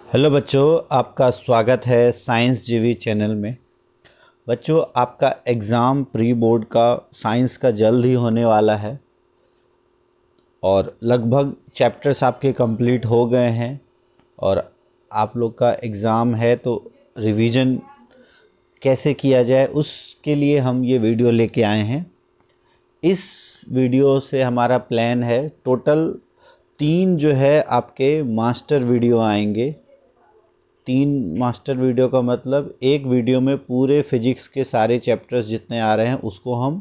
Hello बच्चों, आपका स्वागत है साइंस जीवी चैनल में। बच्चों, आपका एग्ज़ाम प्री बोर्ड का साइंस का जल्द ही होने वाला है और लगभग चैप्टर्स आपके कंप्लीट हो गए हैं और आप लोग का एग्ज़ाम है, तो रिवीजन कैसे किया जाए उसके लिए हम ये वीडियो लेके आए हैं। इस वीडियो से हमारा प्लान है, टोटल 3 जो है आपके मास्टर वीडियो आएंगे। 3 मास्टर वीडियो का मतलब एक वीडियो में पूरे फिजिक्स के सारे चैप्टर्स जितने आ रहे हैं उसको हम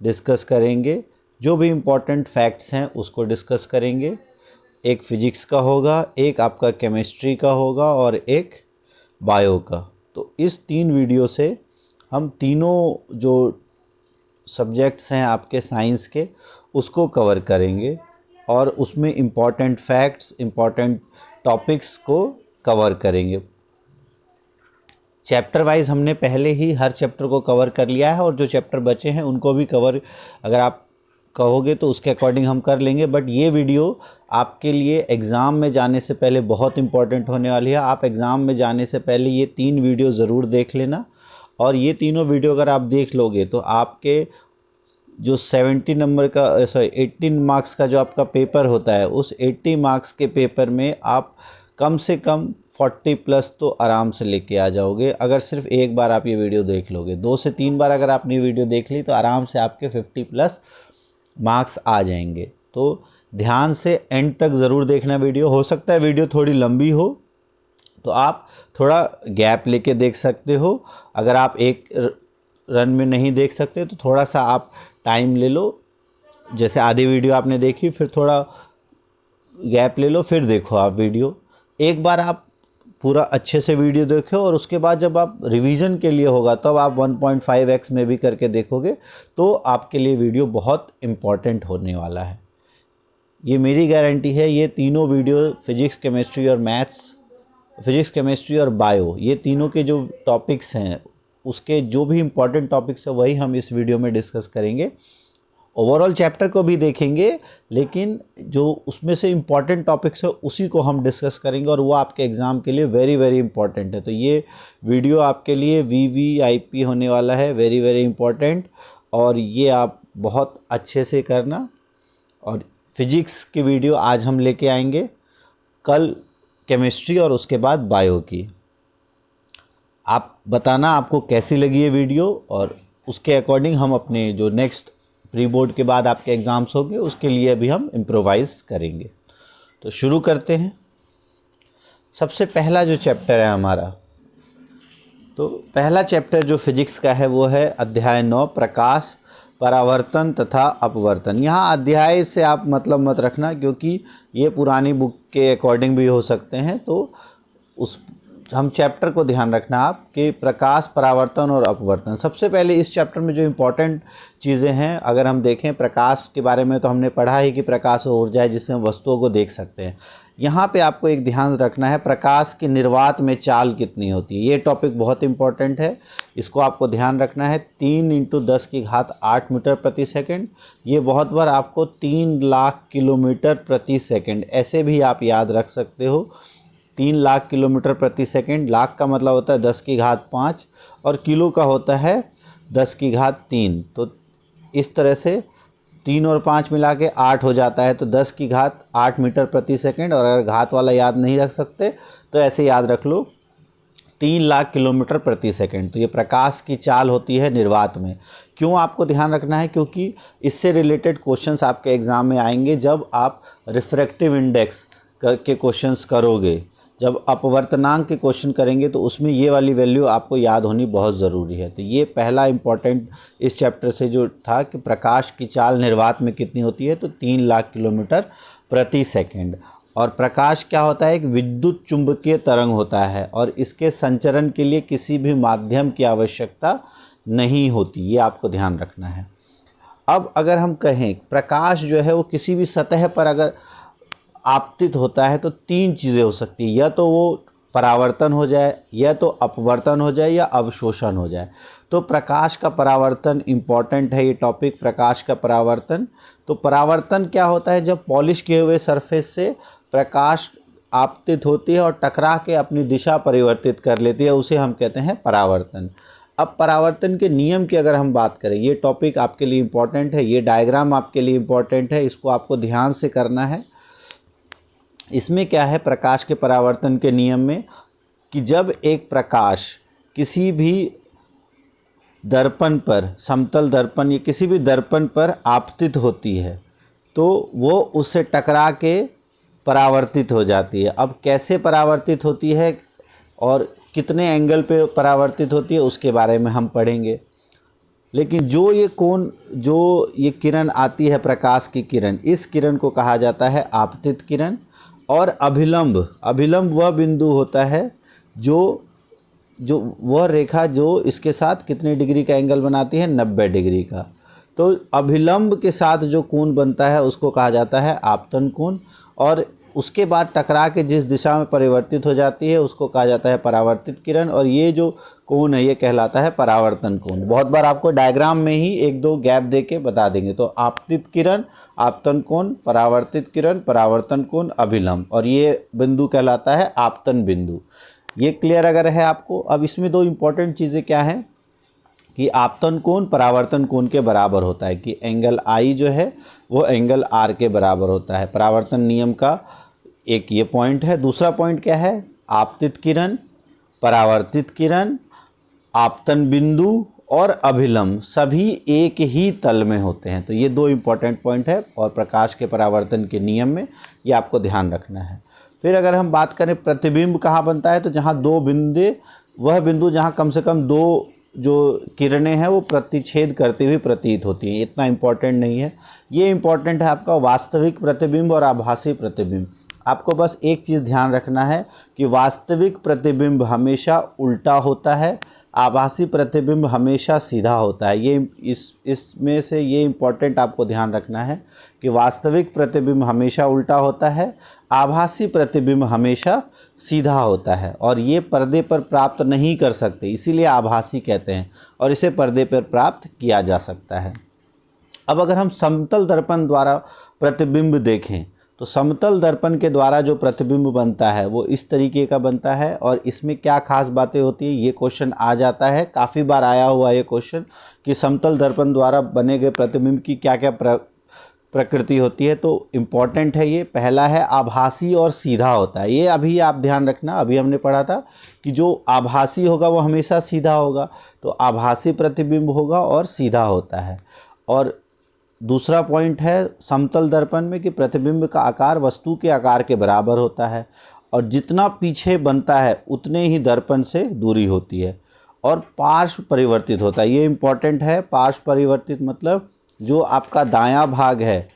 डिस्कस करेंगे। जो भी इम्पोर्टेंट फैक्ट्स हैं उसको डिस्कस करेंगे। एक फिजिक्स का होगा, एक आपका केमिस्ट्री का होगा और एक बायो का। तो इस 3 वीडियो से हम तीनों जो सब्जेक्ट्स हैं आपके साइंस के उसको कवर करेंगे और उसमें इम्पॉर्टेंट फैक्ट्स, इम्पॉर्टेंट टॉपिक्स को कवर करेंगे। चैप्टर वाइज हमने पहले ही हर चैप्टर को कवर कर लिया है और जो चैप्टर बचे हैं उनको भी कवर अगर आप कहोगे तो उसके अकॉर्डिंग हम कर लेंगे। बट ये वीडियो आपके लिए एग्ज़ाम में जाने से पहले बहुत इंपॉर्टेंट होने वाली है। आप एग्ज़ाम में जाने से पहले ये 3 वीडियो ज़रूर देख लेना और ये तीनों वीडियो अगर आप देख लोगे तो आपके जो 70 नंबर का 18 मार्क्स का जो आपका पेपर होता है, उस 80 मार्क्स के पेपर में आप कम से कम 40 प्लस तो आराम से लेके आ जाओगे अगर सिर्फ एक बार आप ये वीडियो देख लोगे। 2 से 3 बार अगर आपने वीडियो देख ली तो आराम से आपके 50 प्लस मार्क्स आ जाएंगे। तो ध्यान से एंड तक ज़रूर देखना वीडियो। हो सकता है वीडियो थोड़ी लंबी हो तो आप थोड़ा गैप लेके देख सकते हो। अगर आप एक रन में नहीं देख सकते तो थोड़ा सा आप टाइम ले लो, जैसे आधी वीडियो आपने देखी फिर थोड़ा गैप ले लो फिर देखो आप वीडियो। एक बार आप पूरा अच्छे से वीडियो देखो और उसके बाद जब आप रिवीजन के लिए होगा तब आप 1.5x में भी करके देखोगे तो आपके लिए वीडियो बहुत इम्पॉर्टेंट होने वाला है, ये मेरी गारंटी है। ये तीनों वीडियो फिजिक्स, केमिस्ट्री और मैथ्स, फिजिक्स, केमिस्ट्री और बायो, ये तीनों के जो टॉपिक्स हैं उसके जो भी इम्पॉर्टेंट टॉपिक्स है वही हम इस वीडियो में डिस्कस करेंगे। ओवरऑल चैप्टर को भी देखेंगे लेकिन जो उसमें से इम्पॉर्टेंट टॉपिक्स है उसी को हम डिस्कस करेंगे और वो आपके एग्ज़ाम के लिए वेरी वेरी इंपॉर्टेंट है। तो ये वीडियो आपके लिए VVIP होने वाला है, वेरी वेरी इंपॉर्टेंट, और ये आप बहुत अच्छे से करना। और फिजिक्स की वीडियो आज हम लेके आएंगे, कल केमिस्ट्री और उसके बाद बायो की। आप बताना आपको कैसी लगी ये वीडियो और उसके अकॉर्डिंग हम अपने जो नेक्स्ट प्री बोर्ड के बाद आपके एग्ज़ाम्स होंगे उसके लिए भी हम इम्प्रोवाइज़ करेंगे। तो शुरू करते हैं। सबसे पहला जो चैप्टर है हमारा, तो पहला चैप्टर जो फिजिक्स का है वो है अध्याय 9, प्रकाश, परावर्तन तथा अपवर्तन। यहाँ अध्याय से आप मतलब मत रखना क्योंकि ये पुरानी बुक के अकॉर्डिंग भी हो सकते हैं, तो उस हम चैप्टर को ध्यान रखना आप कि प्रकाश, परावर्तन और अपवर्तन। सबसे पहले इस चैप्टर में जो इम्पोर्टेंट चीज़ें हैं अगर हम देखें, प्रकाश के बारे में तो हमने पढ़ा ही कि प्रकाश वो ऊर्जा है जिससे हम वस्तुओं को देख सकते हैं। यहाँ पे आपको एक ध्यान रखना है, प्रकाश की निर्वात में चाल कितनी होती है। ये टॉपिक बहुत इंपॉर्टेंट है, इसको आपको ध्यान रखना है। 3 × 10⁸ मीटर प्रति सेकंड, ये बहुत बार आपको 3 लाख किलोमीटर प्रति सेकंड ऐसे भी आप याद रख सकते हो। 3 लाख किलोमीटर प्रति सेकंड, लाख का मतलब होता है 10⁵ और किलो का होता है 10⁵। तो इस तरह से 3 और 5 मिला के 8 हो जाता है, तो 10⁸ मीटर प्रति सेकंड। और अगर घात वाला याद नहीं रख सकते तो ऐसे याद रख लो 3 लाख किलोमीटर प्रति सेकंड। तो ये प्रकाश की चाल होती है निर्वात में। क्यों आपको ध्यान रखना है? क्योंकि इससे रिलेटेड क्वेश्चंस आपके एग्ज़ाम में आएंगे जब आप रिफ्रैक्टिव इंडेक्स के क्वेश्चंस करोगे। जब अपवर्तनांक के क्वेश्चन करेंगे तो उसमें ये वाली वैल्यू आपको याद होनी बहुत ज़रूरी है। तो ये पहला इम्पॉर्टेंट इस चैप्टर से जो था कि प्रकाश की चाल निर्वात में कितनी होती है, तो 3 लाख किलोमीटर प्रति सेकंड। और प्रकाश क्या होता है? एक विद्युत चुंबकीय तरंग होता है और इसके संचरण के लिए किसी भी माध्यम की आवश्यकता नहीं होती, ये आपको ध्यान रखना है। अब अगर हम कहें प्रकाश जो है वो किसी भी सतह पर अगर आपतित होता है तो 3 चीज़ें हो सकती है, या तो वो परावर्तन हो जाए, या तो अपवर्तन हो जाए, या अवशोषण हो जाए। तो प्रकाश का परावर्तन इम्पॉर्टेंट है ये टॉपिक, प्रकाश का परावर्तन। तो परावर्तन क्या होता है? जब पॉलिश किए हुए सरफेस से प्रकाश आपतित होती है और टकरा के अपनी दिशा परिवर्तित कर लेती है, उसे हम कहते हैं परावर्तन। अब परावर्तन के नियम की अगर हम बात करें, ये टॉपिक आपके लिए इम्पॉर्टेंट है, ये डायग्राम आपके लिए इम्पॉर्टेंट है, इसको आपको ध्यान से करना है। इसमें क्या है प्रकाश के परावर्तन के नियम में कि जब एक प्रकाश किसी भी दर्पण पर, समतल दर्पण या किसी भी दर्पण पर आपतित होती है तो वो उससे टकरा के परावर्तित हो जाती है। अब कैसे परावर्तित होती है और कितने एंगल पे परावर्तित होती है उसके बारे में हम पढ़ेंगे। लेकिन जो ये किरण आती है, प्रकाश की किरण, इस किरण को कहा जाता है आपतित किरण। और अभिलंब वह बिंदु होता है जो वह रेखा जो इसके साथ कितने डिग्री का एंगल बनाती है, 90 डिग्री का। तो अभिलंब के साथ जो कोण बनता है उसको कहा जाता है आपतन कोण, और उसके बाद टकरा के जिस दिशा में परिवर्तित हो जाती है उसको कहा जाता है परावर्तित किरण, और ये जो कोण है ये कहलाता है परावर्तन कोण। बहुत बार आपको डायग्राम में ही एक दो गैप दे के बता देंगे। तो आपतित किरण, आपतन कोण, परावर्तित किरण, परावर्तन कोण, अभिलंब, और ये बिंदु कहलाता है आपतन बिंदु। ये क्लियर अगर है आपको। अब इसमें दो इम्पॉर्टेंट चीज़ें क्या हैं कि आपतन कोण परावर्तन कोण के बराबर होता है, कि एंगल आई जो है वो एंगल आर के बराबर होता है। परावर्तन नियम का एक ये पॉइंट है। दूसरा पॉइंट क्या है, आपतित किरण, परावर्तित किरण, आपतन बिंदु और अभिलंब सभी एक ही तल में होते हैं। तो ये दो इम्पॉर्टेंट पॉइंट है और प्रकाश के परावर्तन के नियम में ये आपको ध्यान रखना है। फिर अगर हम बात करें प्रतिबिंब कहाँ बनता है, तो जहाँ दो बिंदु, वह बिंदु जहाँ कम से कम दो जो किरणें हैं वो प्रतिच्छेद करती हुई प्रतीत होती हैं। इतना इम्पॉर्टेंट नहीं है। ये इम्पॉर्टेंट है आपका वास्तविक प्रतिबिंब और आभासी प्रतिबिंब। आपको बस एक चीज़ ध्यान रखना है कि वास्तविक प्रतिबिंब हमेशा उल्टा होता है, आभासी प्रतिबिंब हमेशा सीधा होता है। ये इसमें से ये इम्पॉर्टेंट आपको ध्यान रखना है कि वास्तविक प्रतिबिंब हमेशा उल्टा होता है, आभासी प्रतिबिंब हमेशा सीधा होता है, और ये पर्दे पर प्राप्त नहीं कर सकते, इसीलिए आभासी कहते हैं, और इसे पर्दे पर प्राप्त किया जा सकता है। अब अगर हम समतल दर्पण द्वारा प्रतिबिंब देखें तो समतल दर्पण के द्वारा जो प्रतिबिंब बनता है वो इस तरीके का बनता है। और इसमें क्या खास बातें होती है, ये क्वेश्चन आ जाता है, काफ़ी बार आया हुआ ये क्वेश्चन कि समतल दर्पण द्वारा बने गए प्रतिबिंब की क्या क्या प्रकृति होती है। तो इम्पॉर्टेंट है ये। पहला है आभासी और सीधा होता है। ये अभी आप ध्यान रखना, अभी हमने पढ़ा था कि जो आभासी होगा वो हमेशा सीधा होगा, तो आभासी प्रतिबिंब होगा और सीधा होता है। और दूसरा पॉइंट है समतल दर्पण में कि प्रतिबिंब का आकार वस्तु के आकार के बराबर होता है, और जितना पीछे बनता है उतने ही दर्पण से दूरी होती है, और पार्श्व परिवर्तित होता है। ये इम्पॉर्टेंट है। पार्श्व परिवर्तित मतलब जो आपका दायां भाग है,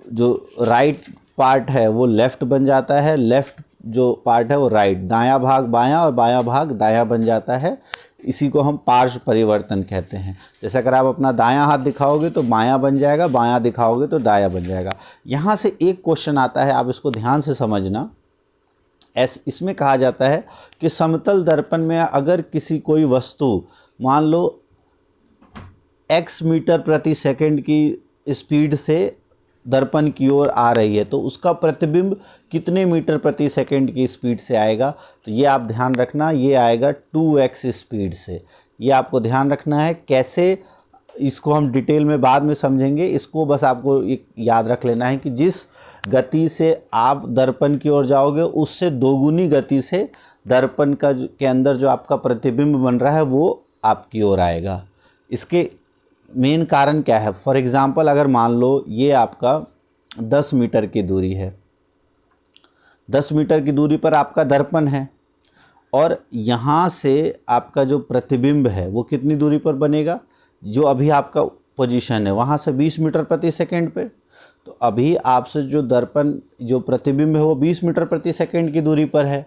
जो राइट पार्ट है वो लेफ़्ट बन जाता है, लेफ़्ट जो पार्ट है वो राइट, दायां भाग बायां और बायां भाग दायां बन जाता है। इसी को हम पार्श्व परिवर्तन कहते हैं। जैसे अगर आप अपना दायां हाथ दिखाओगे तो बायां बन जाएगा, बायां दिखाओगे तो दायां बन जाएगा। यहाँ से एक क्वेश्चन आता है, आप इसको ध्यान से समझना। इसमें कहा जाता है कि समतल दर्पण में अगर कोई वस्तु मान लो x मीटर प्रति सेकंड की स्पीड से दर्पण की ओर आ रही है, तो उसका प्रतिबिंब कितने मीटर प्रति सेकंड की स्पीड से आएगा, तो ये आप ध्यान रखना, ये आएगा 2x स्पीड से। ये आपको ध्यान रखना है। कैसे, इसको हम डिटेल में बाद में समझेंगे। इसको बस आपको एक याद रख लेना है कि जिस गति से आप दर्पण की ओर जाओगे उससे दोगुनी गति से दर्पण के अंदर जो आपका प्रतिबिंब बन रहा है वो आपकी ओर आएगा। इसके मेन कारण क्या है, फॉर एग्ज़ाम्पल अगर मान लो ये आपका 10 मीटर की दूरी है, 10 मीटर की दूरी पर आपका दर्पण है, और यहाँ से आपका जो प्रतिबिंब है वो कितनी दूरी पर बनेगा, जो अभी आपका पोजीशन है वहाँ से 20 मीटर प्रति सेकंड पे। तो अभी आपसे जो दर्पण जो प्रतिबिंब है वो 20 मीटर प्रति सेकंड की दूरी पर है।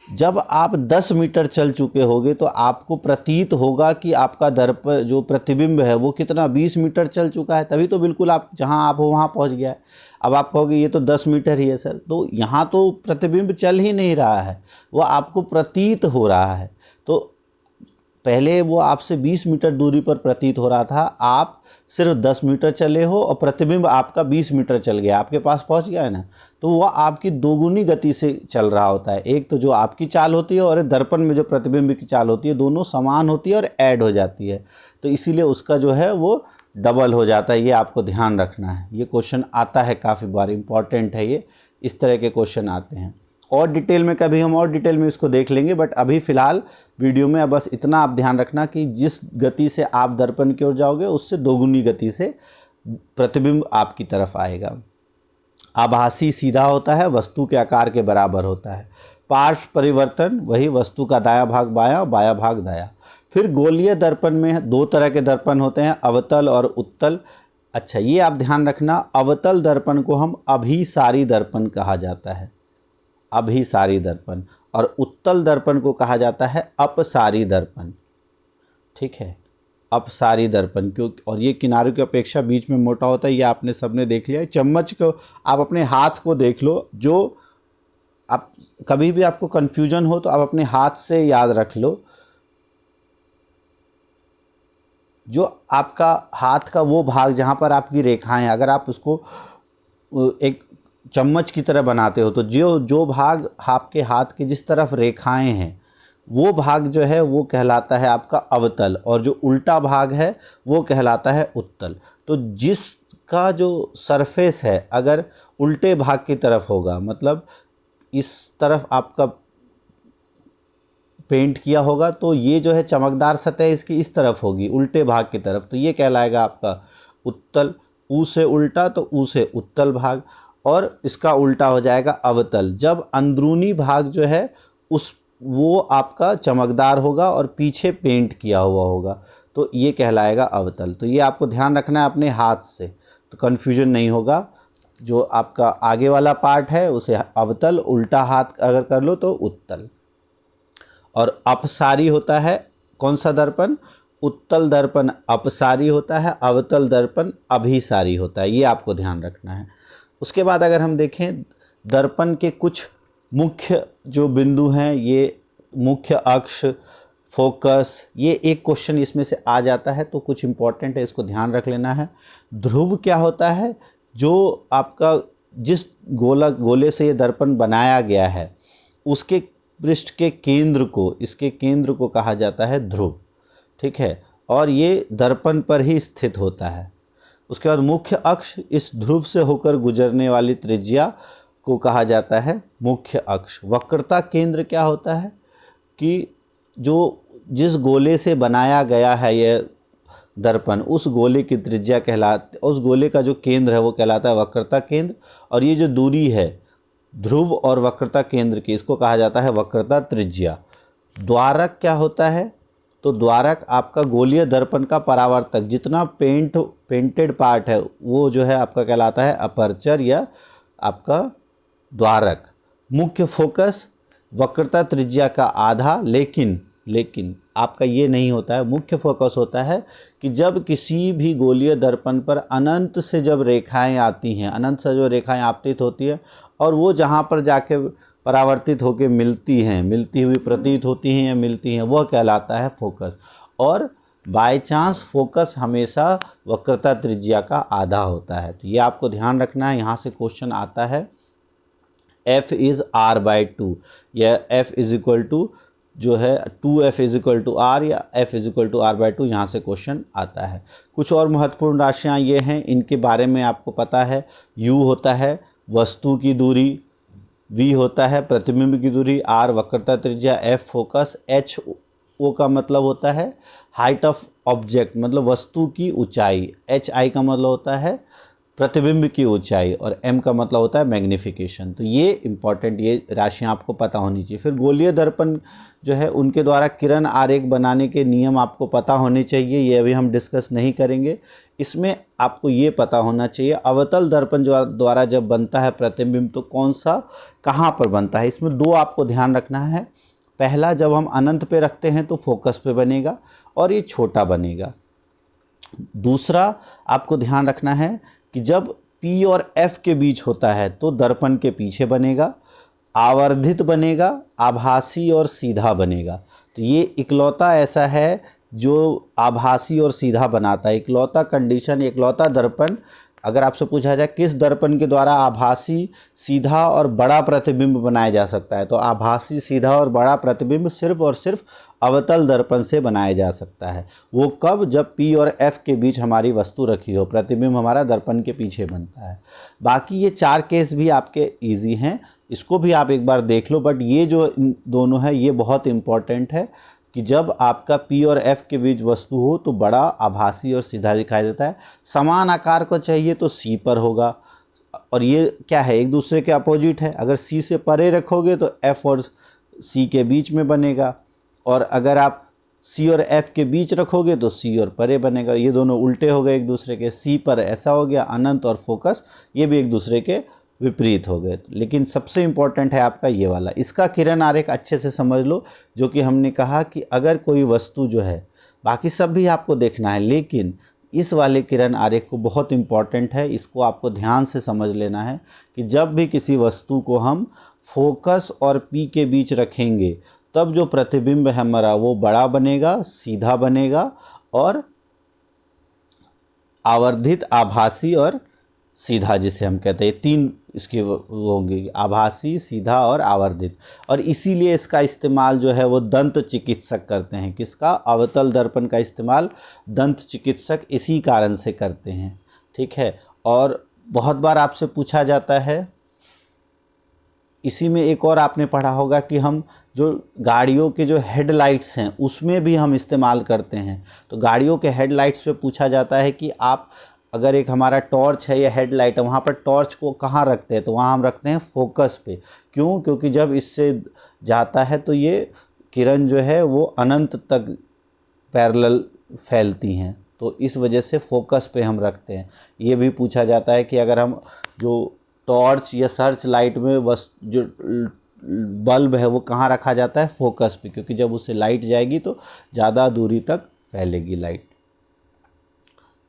जब आप 10 मीटर चल चुके होगे तो आपको प्रतीत होगा कि आपका दर्पण जो प्रतिबिंब है वो कितना 20 मीटर चल चुका है, तभी तो बिल्कुल आप जहां आप हो वहां पहुंच गया है। अब आप कहोगे ये तो 10 मीटर ही है सर, तो यहाँ तो प्रतिबिंब चल ही नहीं रहा है, वो आपको प्रतीत हो रहा है। तो पहले वो आपसे 20 मीटर दूरी पर प्रतीत हो रहा था, आप सिर्फ 10 मीटर चले हो और प्रतिबिंब आपका 20 मीटर चल गया, आपके पास पहुंच गया है ना, तो वह आपकी दोगुनी गति से चल रहा होता है। एक तो जो आपकी चाल होती है और दर्पण में जो प्रतिबिंब की चाल होती है, दोनों समान होती है और ऐड हो जाती है, तो इसीलिए उसका जो है वो डबल हो जाता है। ये आपको ध्यान रखना है, ये क्वेश्चन आता है काफ़ी बार, इंपॉर्टेंट है ये, इस तरह के क्वेश्चन आते हैं। और डिटेल में कभी हम और डिटेल में इसको देख लेंगे, बट अभी फ़िलहाल वीडियो में बस इतना आप ध्यान रखना कि जिस गति से आप दर्पण की ओर जाओगे उससे दोगुनी गति से प्रतिबिंब आपकी तरफ आएगा। आभासी सीधा होता है, वस्तु के आकार के बराबर होता है। पार्श्व परिवर्तन वही वस्तु का दायां भाग बायां, बायां भाग दायां। फिर गोलीय दर्पण में दो तरह के दर्पण होते हैं, अवतल और उत्तल। अच्छा, ये आप ध्यान रखना, अवतल दर्पण को हम अभिसारी दर्पण कहा जाता है, अभिसारी दर्पण, और उत्तल दर्पण को कहा जाता है अपसारी दर्पण। ठीक है, अपसारी दर्पण क्यों, और ये किनारों की अपेक्षा बीच में मोटा होता है, ये आपने सबने देख लिया है। चम्मच को आप अपने हाथ को देख लो, जो आप कभी भी आपको कन्फ्यूजन हो तो आप अपने हाथ से याद रख लो, जो आपका हाथ का वो भाग जहाँ पर आपकी रेखाएं, अगर आप उसको एक चम्मच की तरह बनाते हो तो जो भाग आपके हाथ के जिस तरफ रेखाएं हैं वो भाग जो है वो कहलाता है आपका अवतल, और जो उल्टा भाग है वो कहलाता है उत्तल। तो जिसका जो सरफेस है अगर उल्टे भाग की तरफ होगा, मतलब इस तरफ आपका पेंट किया होगा, तो ये जो है चमकदार सतह इसकी इस तरफ होगी, उल्टे भाग की तरफ, तो ये कहलाएगा आपका उत्तल। ऊ से उल्टा तो ऊ से उत्तल भाग, और इसका उल्टा हो जाएगा अवतल, जब अंदरूनी भाग जो है वो आपका चमकदार होगा और पीछे पेंट किया हुआ होगा, तो ये कहलाएगा अवतल। तो ये आपको ध्यान रखना है अपने हाथ से, तो कन्फ्यूजन नहीं होगा। जो आपका आगे वाला पार्ट है उसे अवतल, उल्टा हाथ अगर कर लो तो उत्तल। और अपसारी होता है कौन सा दर्पण, उत्तल दर्पण अपसारी होता है, अवतल दर्पण अभिसारी होता है, ये आपको ध्यान रखना है। उसके बाद अगर हम देखें दर्पण के कुछ मुख्य जो बिंदु हैं, ये मुख्य अक्ष, फोकस, ये एक क्वेश्चन इसमें से आ जाता है, तो कुछ इम्पोर्टेंट है, इसको ध्यान रख लेना है। ध्रुव क्या होता है, जो आपका जिस गोले से ये दर्पण बनाया गया है उसके पृष्ठ के केंद्र को, इसके केंद्र को कहा जाता है ध्रुव। ठीक है, और ये दर्पण पर ही स्थित होता है। उसके बाद मुख्य अक्ष, इस ध्रुव से होकर गुजरने वाली त्रिज्या को कहा जाता है मुख्य अक्ष। वक्रता केंद्र क्या होता है कि जो जिस गोले से बनाया गया है यह दर्पण, उस गोले की त्रिज्या उस गोले का जो केंद्र है वो कहलाता है वक्रता केंद्र, और ये जो दूरी है ध्रुव और वक्रता केंद्र की, इसको कहा जाता है वक्रता त्रिज्या। द्वारक क्या होता है, तो द्वारक आपका गोलीय दर्पण का परावर्तक, जितना पेंटेड पार्ट है वो जो है आपका कहलाता है अपर्चर या आपका द्वारक। मुख्य फोकस वक्रता त्रिज्या का आधा, लेकिन आपका ये नहीं होता है। मुख्य फोकस होता है कि जब किसी भी गोलीय दर्पण पर अनंत से जब रेखाएं आती हैं, अनंत से जो रेखाएं आपतित होती है और वो जहाँ पर जाके परावर्तित होकर मिलती हुई प्रतीत होती हैं या मिलती हैं, वह कहलाता है फोकस। और बाय चांस फोकस हमेशा वक्रता त्रिज्या का आधा होता है, तो ये आपको ध्यान रखना है। यहाँ से क्वेश्चन आता है f इज़ r/2, या f इज इक्वल टू जो है 2f is equal to r या f is equal to r/2, यहाँ से क्वेश्चन आता है। कुछ और महत्वपूर्ण राशियाँ ये हैं, इनके बारे में आपको पता है। u होता है वस्तु की दूरी, v होता है प्रतिबिंब की दूरी, r वक्रता त्रिज्या, f फोकस, h o का मतलब होता है हाइट ऑफ ऑब्जेक्ट, मतलब वस्तु की ऊंचाई, h i का मतलब होता है प्रतिबिंब की ऊंचाई, और m का मतलब होता है मैग्नीफिकेशन। तो ये इंपॉर्टेंट, ये राशियाँ आपको पता होनी चाहिए। फिर गोलीय दर्पण जो है उनके द्वारा किरण आरेख बनाने के नियम आपको पता होने चाहिए, ये अभी हम डिस्कस नहीं करेंगे। इसमें आपको ये पता होना चाहिए अवतल दर्पण जो द्वारा जब बनता है प्रतिबिंब, तो कौन सा कहाँ पर बनता है। इसमें दो आपको ध्यान रखना है। पहला, जब हम अनंत पे रखते हैं तो फोकस पे बनेगा और ये छोटा बनेगा। दूसरा आपको ध्यान रखना है कि जब P और F के बीच होता है तो दर्पण के पीछे बनेगा, आवर्धित बनेगा, आभासी और सीधा बनेगा। तो ये इकलौता ऐसा है जो आभासी और सीधा बनाता है। इकलौता कंडीशन, इकलौता दर्पण। अगर आपसे पूछा जाए किस दर्पण के द्वारा आभासी, सीधा और बड़ा प्रतिबिंब बनाया जा सकता है, तो आभासी, सीधा और बड़ा प्रतिबिंब सिर्फ और सिर्फ अवतल दर्पण से बनाया जा सकता है। वो कब? जब P और F के बीच हमारी वस्तु रखी हो, प्रतिबिंब हमारा दर्पण के पीछे बनता है। बाकी ये 4 केस भी आपके इजी हैं, इसको भी आप एक बार देख लो। बट ये जो दोनों है ये बहुत इम्पॉर्टेंट है कि जब आपका P और F के बीच वस्तु हो तो बड़ा, आभासी और सीधा दिखाई देता है। समान आकार को चाहिए तो C पर होगा, और ये क्या है? एक दूसरे के अपोजिट है। अगर C से परे रखोगे तो F और C के बीच में बनेगा, और अगर आप C और F के बीच रखोगे तो C और परे बनेगा। ये दोनों उल्टे हो गए एक दूसरे के। C पर ऐसा हो गया, अनंत और फोकस, ये भी एक दूसरे के विपरीत हो गए। लेकिन सबसे इम्पॉर्टेंट है आपका ये वाला, इसका किरण आरेख अच्छे से समझ लो। जो कि हमने कहा कि अगर कोई वस्तु जो है, बाकी सब भी आपको देखना है, लेकिन इस वाले किरण आरेख को बहुत इम्पॉर्टेंट है, इसको आपको ध्यान से समझ लेना है कि जब भी किसी वस्तु को हम फोकस और P के बीच रखेंगे तब जो प्रतिबिंब है हमारा वो बड़ा बनेगा, सीधा बनेगा और आवर्धित, आभासी और सीधा, जिसे हम कहते हैं। 3 इसके वो होंगे, आभासी, सीधा और आवर्धित। और इसीलिए इसका इस्तेमाल जो है वो दंत चिकित्सक करते हैं। किसका? अवतल दर्पण का इस्तेमाल दंत चिकित्सक इसी कारण से करते हैं। ठीक है। और बहुत बार आपसे पूछा जाता है, इसी में एक और आपने पढ़ा होगा कि हम जो गाड़ियों के जो हेडलाइट्स हैं उसमें भी हम इस्तेमाल करते हैं। तो गाड़ियों के हेडलाइट्स पे पूछा जाता है कि आप अगर एक हमारा टॉर्च है या हेडलाइट है, वहाँ पर टॉर्च को कहाँ रखते हैं? तो वहाँ हम रखते हैं फोकस पे। क्यों? क्योंकि जब इससे जाता है तो ये किरण जो है वो अनंत तक पैरेलल फैलती हैं, तो इस वजह से फोकस पे हम रखते हैं। ये भी पूछा जाता है कि अगर हम जो टॉर्च या सर्च लाइट में जो बल्ब है वो कहाँ रखा जाता है? फोकस पे, क्योंकि जब उससे लाइट जाएगी तो ज़्यादा दूरी तक फैलेगी लाइट।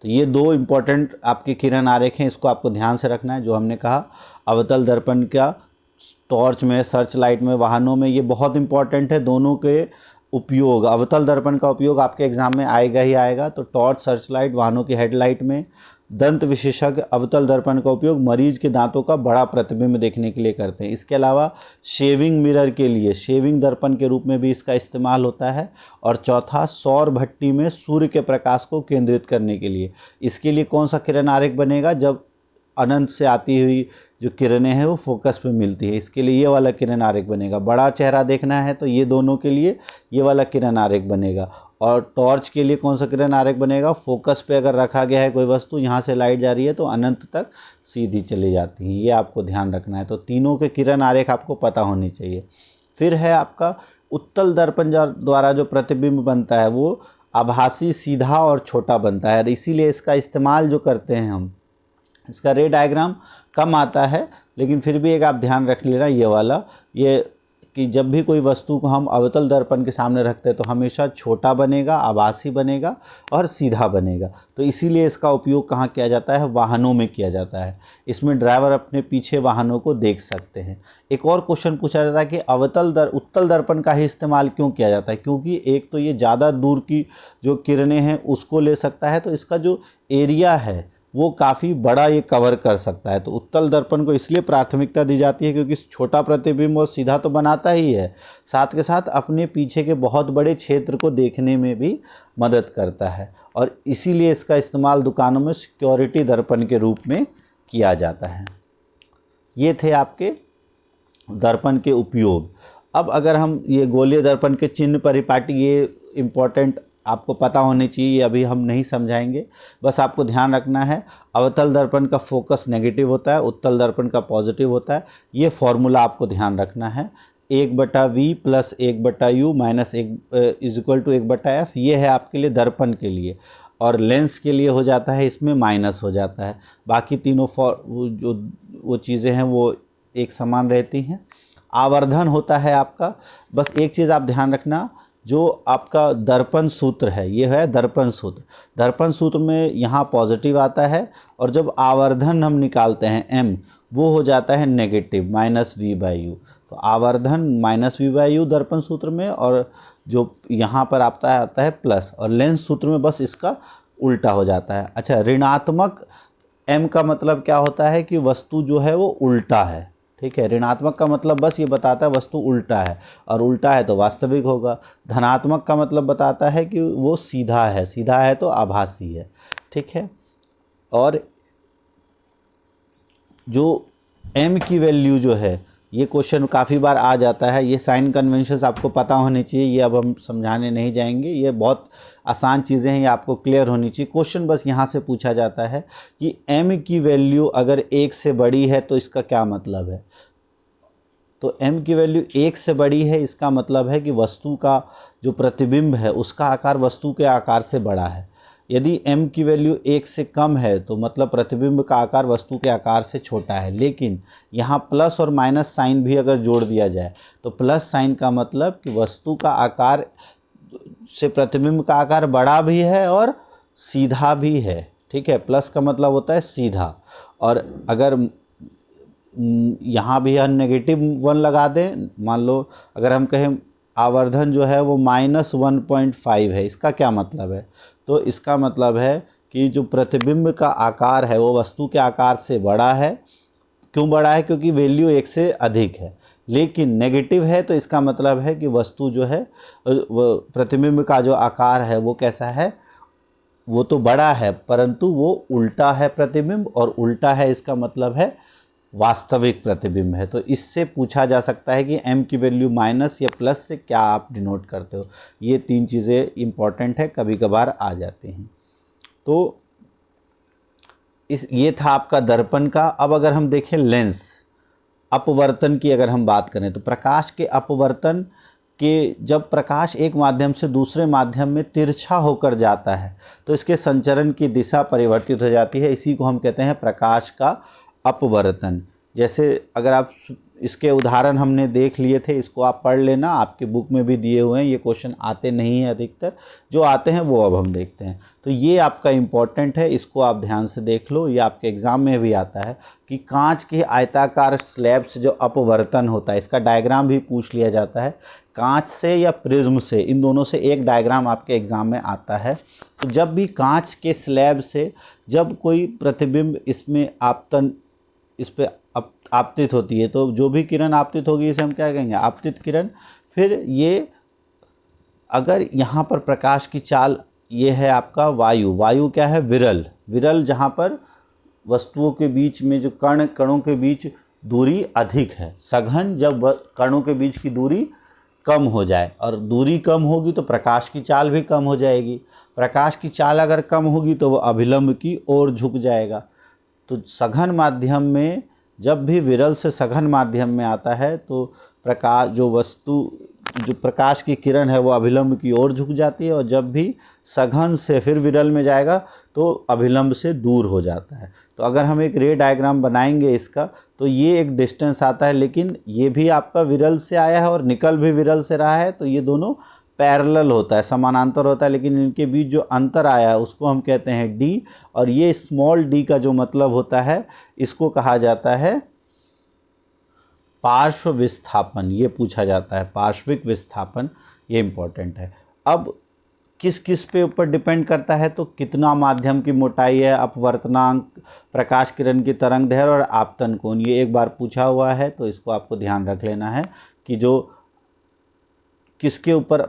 तो ये 2 इम्पॉर्टेंट आपके किरण आरेख हैं, इसको आपको ध्यान से रखना है। जो हमने कहा अवतल दर्पण का टॉर्च में, सर्च लाइट में, वाहनों में, ये बहुत इम्पॉर्टेंट है। दोनों के उपयोग, अवतल दर्पण का उपयोग आपके एग्जाम में आएगा ही आएगा। तो टॉर्च, सर्च लाइट, वाहनों की हेडलाइट में। दंत विशेषज्ञ अवतल दर्पण का उपयोग मरीज के दांतों का बड़ा प्रतिबिंब देखने के लिए करते हैं। इसके अलावा शेविंग मिरर के लिए, शेविंग दर्पण के रूप में भी इसका इस्तेमाल होता है। और चौथा, सौर भट्टी में सूर्य के प्रकाश को केंद्रित करने के लिए। इसके लिए कौन सा किरण आरेख बनेगा? जब अनंत से आती हुई जो किरणें हैं वो फोकस पे मिलती है, इसके लिए ये वाला किरण आरेख बनेगा। बड़ा चेहरा देखना है तो ये दोनों के लिए ये वाला किरण आरेख बनेगा। और टॉर्च के लिए कौन सा किरण आरेख बनेगा? फोकस पे अगर रखा गया है कोई वस्तु, यहाँ से लाइट जा रही है तो अनंत तक सीधी चली जाती हैं। ये आपको ध्यान रखना है। तो तीनों के किरण आरेख आपको पता होनी चाहिए। फिर है आपका उत्तल दर्पण द्वारा जो प्रतिबिंब बनता है वो आभासी, सीधा और छोटा बनता है। इसीलिए इसका इस्तेमाल जो करते हैं हम, इसका रे डायग्राम कम आता है, लेकिन फिर भी एक आप ध्यान रख लेना ये वाला, ये कि जब भी कोई वस्तु को हम अवतल दर्पण के सामने रखते हैं तो हमेशा छोटा बनेगा, आभासी बनेगा और सीधा बनेगा। तो इसीलिए इसका उपयोग कहाँ किया जाता है? वाहनों में किया जाता है। इसमें ड्राइवर अपने पीछे वाहनों को देख सकते हैं। एक और क्वेश्चन पूछा जाता है कि उत्तल दर्पण का ही इस्तेमाल क्यों किया जाता है? क्योंकि एक तो ये ज़्यादा दूर की जो किरणें हैं उसको ले सकता है, तो इसका जो एरिया है वो काफ़ी बड़ा ये कवर कर सकता है। तो उत्तल दर्पण को इसलिए प्राथमिकता दी जाती है क्योंकि छोटा प्रतिबिंब और सीधा तो बनाता ही है, साथ के साथ अपने पीछे के बहुत बड़े क्षेत्र को देखने में भी मदद करता है। और इसीलिए इसका इस्तेमाल दुकानों में सिक्योरिटी दर्पण के रूप में किया जाता है। ये थे आपके दर्पण के उपयोग। अब अगर हम ये गोलीय दर्पण के चिन्ह परिपाटी, ये इम्पोर्टेंट आपको पता होने चाहिए, ये अभी हम नहीं समझाएंगे। बस आपको ध्यान रखना है, अवतल दर्पण का फोकस नेगेटिव होता है, उत्तल दर्पण का पॉजिटिव होता है। ये फॉर्मूला आपको ध्यान रखना है, 1/v + 1/u - 1 = 1/f। ये है आपके लिए दर्पण के लिए। और लेंस के लिए हो जाता है इसमें माइनस हो जाता है। बाकी तीनों वो चीज़ें हैं वो एक समान रहती हैं। आवर्धन होता है आपका, बस एक चीज़ आप ध्यान रखना, जो आपका दर्पण सूत्र है ये है दर्पण सूत्र। दर्पण सूत्र में यहाँ पॉजिटिव आता है और जब आवर्धन हम निकालते हैं m, वो हो जाता है नेगेटिव -v/u। तो आवर्धन -v/u दर्पण सूत्र में, और जो यहाँ पर आता है प्लस, और लेंस सूत्र में बस इसका उल्टा हो जाता है। अच्छा, ऋणात्मक m का मतलब क्या होता है कि वस्तु जो है वो उल्टा है। ठीक है, ऋणात्मक का मतलब बस ये बताता है वस्तु उल्टा है, और उल्टा है तो वास्तविक होगा। धनात्मक का मतलब बताता है कि वो सीधा है, सीधा है तो आभासी है। ठीक है, और जो m की वैल्यू जो है, ये क्वेश्चन काफ़ी बार आ जाता है। ये साइन कन्वेंशंस आपको पता होने चाहिए, ये अब हम समझाने नहीं जाएंगे, ये बहुत आसान चीज़ें हैं, ये आपको क्लियर होनी चाहिए। क्वेश्चन बस यहाँ से पूछा जाता है कि m की वैल्यू अगर 1 से बड़ी है तो इसका क्या मतलब है। तो m की वैल्यू 1 से बड़ी है, इसका मतलब है कि वस्तु का जो प्रतिबिंब है उसका आकार वस्तु के आकार से बड़ा है। यदि m की वैल्यू 1 से कम है तो मतलब प्रतिबिंब का आकार वस्तु के आकार से छोटा है। लेकिन यहाँ प्लस और माइनस साइन भी अगर जोड़ दिया जाए तो प्लस साइन का मतलब कि वस्तु का आकार से प्रतिबिंब का आकार बड़ा भी है और सीधा भी है। ठीक है, प्लस का मतलब होता है सीधा, और अगर यहाँ भी हम -1 लगा दें, मान लो अगर हम कहें आवर्धन जो है वो -1.5 है, इसका क्या मतलब है। तो इसका मतलब है कि जो प्रतिबिंब का आकार है वो वस्तु के आकार से बड़ा है। क्यों बड़ा है? क्योंकि वैल्यू 1 से अधिक है। लेकिन नेगेटिव है तो इसका मतलब है कि वस्तु जो है वो प्रतिबिंब का जो आकार है वो कैसा है, वो तो बड़ा है परंतु वो उल्टा है प्रतिबिंब, और उल्टा है इसका मतलब है वास्तविक प्रतिबिंब है। तो इससे पूछा जा सकता है कि m की वैल्यू माइनस या प्लस से क्या आप डिनोट करते हो। ये 3 चीज़ें इम्पॉर्टेंट है, कभी कभार आ जाते हैं। तो ये था आपका दर्पण का। अब अगर हम देखें लेंस अपवर्तन की अगर हम बात करें तो प्रकाश के अपवर्तन के, जब प्रकाश एक माध्यम से दूसरे माध्यम में तिरछा होकर जाता है तो इसके संचरण की दिशा परिवर्तित हो जाती है। इसी को हम कहते हैं प्रकाश का अपवर्तन। जैसे अगर आप इसके उदाहरण हमने देख लिए थे, इसको आप पढ़ लेना, आपके बुक में भी दिए हुए हैं। ये क्वेश्चन आते नहीं हैं अधिकतर, जो आते हैं वो अब हम देखते हैं। तो ये आपका इम्पॉर्टेंट है, इसको आप ध्यान से देख लो। ये आपके एग्ज़ाम में भी आता है कि कांच के आयताकार स्लैब से जो अपवर्तन होता है, इसका डायग्राम भी पूछ लिया जाता है। कांच से या प्रिज्म से, इन दोनों से एक डायग्राम आपके एग्ज़ाम में आता है। तो जब भी कांच के स्लैब से जब कोई प्रतिबिंब इसमें आपतन, इस पे आपतित होती है, तो जो भी किरण आपतित होगी इसे हम क्या कहेंगे, आपतित किरण। फिर ये अगर यहाँ पर प्रकाश की चाल, ये है आपका वायु। वायु क्या है? विरल। विरल जहाँ पर वस्तुओं के बीच में जो कणों के बीच दूरी अधिक है। सघन जब कणों के बीच की दूरी कम हो जाए, और दूरी कम होगी तो प्रकाश की चाल भी कम हो जाएगी। प्रकाश की चाल अगर कम होगी तो वह अभिलंब की ओर झुक जाएगा। तो सघन माध्यम में जब भी विरल से सघन माध्यम में आता है तो प्रकाश, जो प्रकाश की किरण है वो अभिलंब की ओर झुक जाती है, और जब भी सघन से फिर विरल में जाएगा तो अभिलंब से दूर हो जाता है। तो अगर हम एक रे डायग्राम बनाएंगे इसका, तो ये एक डिस्टेंस आता है, लेकिन ये भी आपका विरल से आया है और निकल भी विरल से रहा है, तो ये दोनों पैरेलल होता है, समानांतर होता है। लेकिन इनके बीच जो अंतर आया है उसको हम कहते हैं d, और ये स्मॉल d का जो मतलब होता है, इसको कहा जाता है पार्श्व विस्थापन। ये पूछा जाता है पार्श्विक विस्थापन, ये इम्पोर्टेंट है। अब किस किस पे ऊपर डिपेंड करता है, तो कितना माध्यम की मोटाई है, अपवर्तनांक, प्रकाश किरण की तरंग दैर्घ्य और आपतन कोण, ये एक बार पूछा हुआ है। तो इसको आपको ध्यान रख लेना है कि जो किसके ऊपर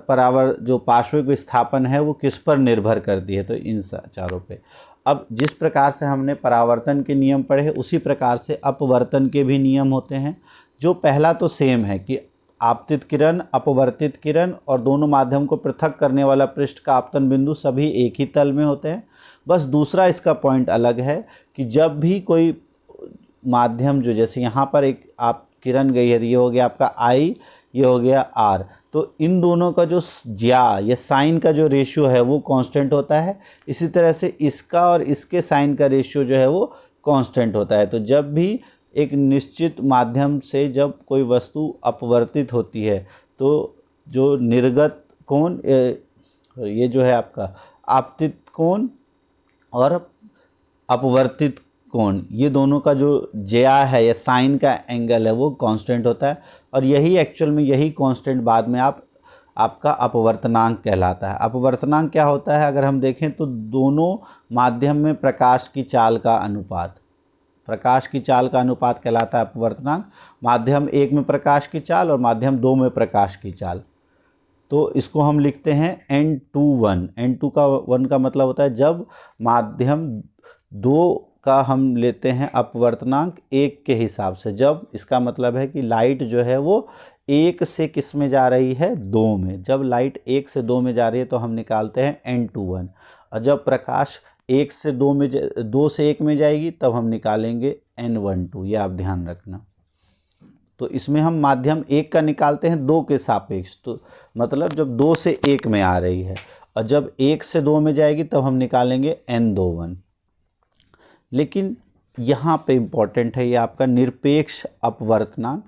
जो पार्श्विक विस्थापन है वो किस पर निर्भर करती है, तो इन चारों पे। अब जिस प्रकार से हमने परावर्तन के नियम पढ़े उसी प्रकार से अपवर्तन के भी नियम होते हैं। जो पहला तो सेम है कि आपतित किरण, अपवर्तित किरण और दोनों माध्यम को पृथक करने वाला पृष्ठ का आपतन बिंदु सभी एक ही तल में होते हैं। बस दूसरा इसका पॉइंट अलग है कि जब भी कोई माध्यम, जो जैसे यहाँ पर एक आप किरण गई है, ये हो गया आपका I, ये हो गया R, तो इन दोनों का जो ज्या या साइन का जो रेशियो है वो कांस्टेंट होता है। इसी तरह से इसका और इसके साइन का रेशियो जो है वो कांस्टेंट होता है। तो जब भी एक निश्चित माध्यम से जब कोई वस्तु अपवर्तित होती है तो जो निर्गत कोण, ये जो है आपका आपतित कोण और अपवर्तित कोण, ये दोनों का जो ज्या है या साइन का एंगल है वो कांस्टेंट होता है। और यही एक्चुअल में यही कांस्टेंट बाद में आपका अपवर्तनांक कहलाता है। अपवर्तनांक क्या होता है, अगर हम देखें तो दोनों माध्यम में प्रकाश की चाल का अनुपात, प्रकाश की चाल का अनुपात कहलाता है अपवर्तनांक। माध्यम 1 में प्रकाश की चाल और माध्यम 2 में प्रकाश की चाल, तो इसको हम लिखते हैं N2 N2 का 1 का मतलब होता है जब माध्यम 2 का हम लेते हैं अपवर्तनांक 1 के हिसाब से, जब इसका मतलब है कि लाइट जो है वो 1 से किस में जा रही है, 2 में। जब लाइट 1 से 2 में जा रही है तो हम निकालते हैं N21, और जब प्रकाश 1 से 2 में 2 से 1 में जाएगी तब हम निकालेंगे N12। ये आप ध्यान रखना। तो इसमें हम माध्यम 1 का निकालते हैं 2 के सापेक्ष, तो मतलब जब 2 से 1 में आ रही है, और जब 1 से 2 में जाएगी तब हम निकालेंगे N21। लेकिन यहाँ पे इम्पॉर्टेंट है ये आपका निरपेक्ष अपवर्तनांक।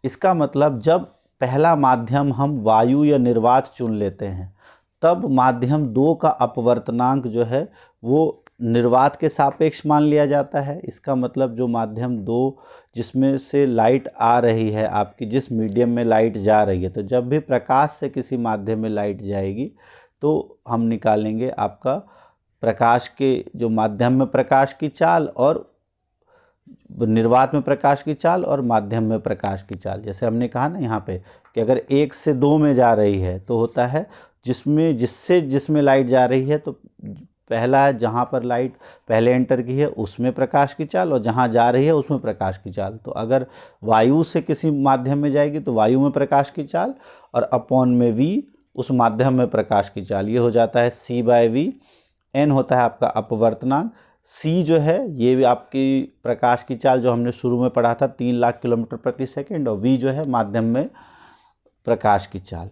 इसका मतलब जब पहला माध्यम हम वायु या निर्वात चुन लेते हैं तब माध्यम 2 का अपवर्तनांक जो है वो निर्वात के सापेक्ष मान लिया जाता है। इसका मतलब जो माध्यम 2 जिसमें से लाइट आ रही है, आपकी जिस मीडियम में लाइट जा रही है, तो जब भी प्रकाश से किसी माध्यम में लाइट जाएगी तो हम निकालेंगे आपका प्रकाश के जो माध्यम में प्रकाश की चाल और निर्वात में प्रकाश की चाल और माध्यम में प्रकाश की चाल। जैसे हमने कहा ना यहाँ पे कि अगर 1 से 2 में जा रही है तो होता है जिसमें लाइट जा रही है, तो पहला है जहाँ पर लाइट पहले एंटर की है उसमें प्रकाश की चाल, और जहाँ जा रही है उसमें प्रकाश की चाल। तो अगर वायु से किसी माध्यम में जाएगी तो वायु में प्रकाश की चाल, और अपॉन में v उस माध्यम में प्रकाश की चाल, ये हो जाता है c/v। n होता है आपका अपवर्तनांक, c जो है ये भी आपकी प्रकाश की चाल जो हमने शुरू में पढ़ा था 3 लाख किलोमीटर प्रति सेकेंड, और v जो है माध्यम में प्रकाश की चाल।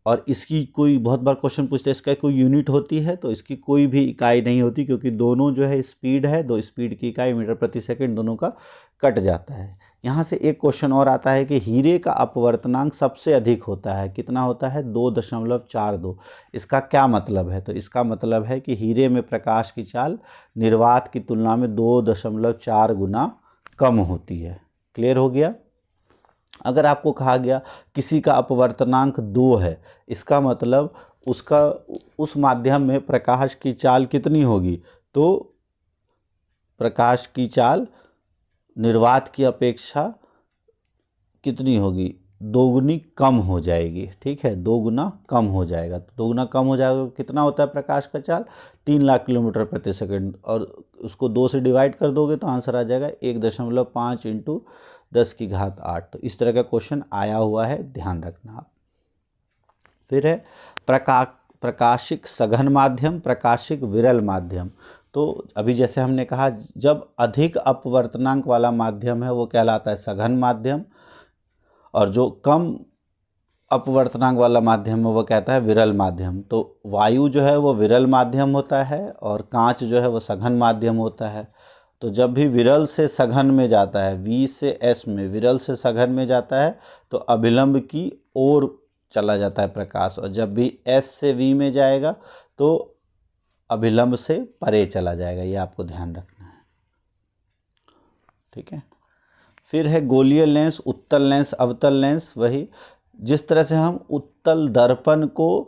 और इसकी कोई बहुत बार क्वेश्चन पूछते हैं इसका कोई यूनिट होती है, तो इसकी कोई भी इकाई नहीं होती, क्योंकि दोनों जो है स्पीड है, दो स्पीड की इकाई मीटर प्रति सेकंड दोनों का कट जाता है। यहाँ से एक क्वेश्चन और आता है कि हीरे का अपवर्तनांक सबसे अधिक होता है, कितना होता है, 2.42। इसका क्या मतलब है, तो इसका मतलब है कि हीरे में प्रकाश की चाल निर्वात की तुलना में 2.4 गुना कम होती है। क्लियर हो गया। अगर आपको कहा गया किसी का अपवर्तनांक 2 है, इसका मतलब उसका उस माध्यम में प्रकाश की चाल कितनी होगी, तो प्रकाश की चाल निर्वात की अपेक्षा कितनी होगी, 2 गुनी कम हो जाएगी। ठीक है, 2 गुना कम हो जाएगा। तो 2 गुना कम हो जाएगा, कितना होता है प्रकाश का चाल, 3 लाख किलोमीटर प्रति सेकंड, और उसको 2 से डिवाइड कर दोगे तो आंसर आ जाएगा 1.5 × 10⁸ तो इस तरह का क्वेश्चन आया हुआ है, ध्यान रखना आप। फिर है प्रकाशिक सघन माध्यम, प्रकाशिक विरल माध्यम। तो अभी जैसे हमने कहा जब अधिक अपवर्तनांक वाला माध्यम है वो कहलाता है सघन माध्यम, और जो कम अपवर्तनांक वाला माध्यम है वो कहता है विरल माध्यम। तो वायु जो है वो विरल माध्यम होता है और कांच जो है वो सघन माध्यम होता है। तो जब भी विरल से सघन में जाता है, V से S में विरल से सघन में जाता है तो अभिलंब की ओर चला जाता है प्रकाश, और जब भी S से V में जाएगा तो अभिलंब से परे चला जाएगा। ये आपको ध्यान रखना है। ठीक है। फिर है गोलीय लेंस, उत्तल लेंस, अवतल लेंस। वही जिस तरह से हम उत्तल दर्पण को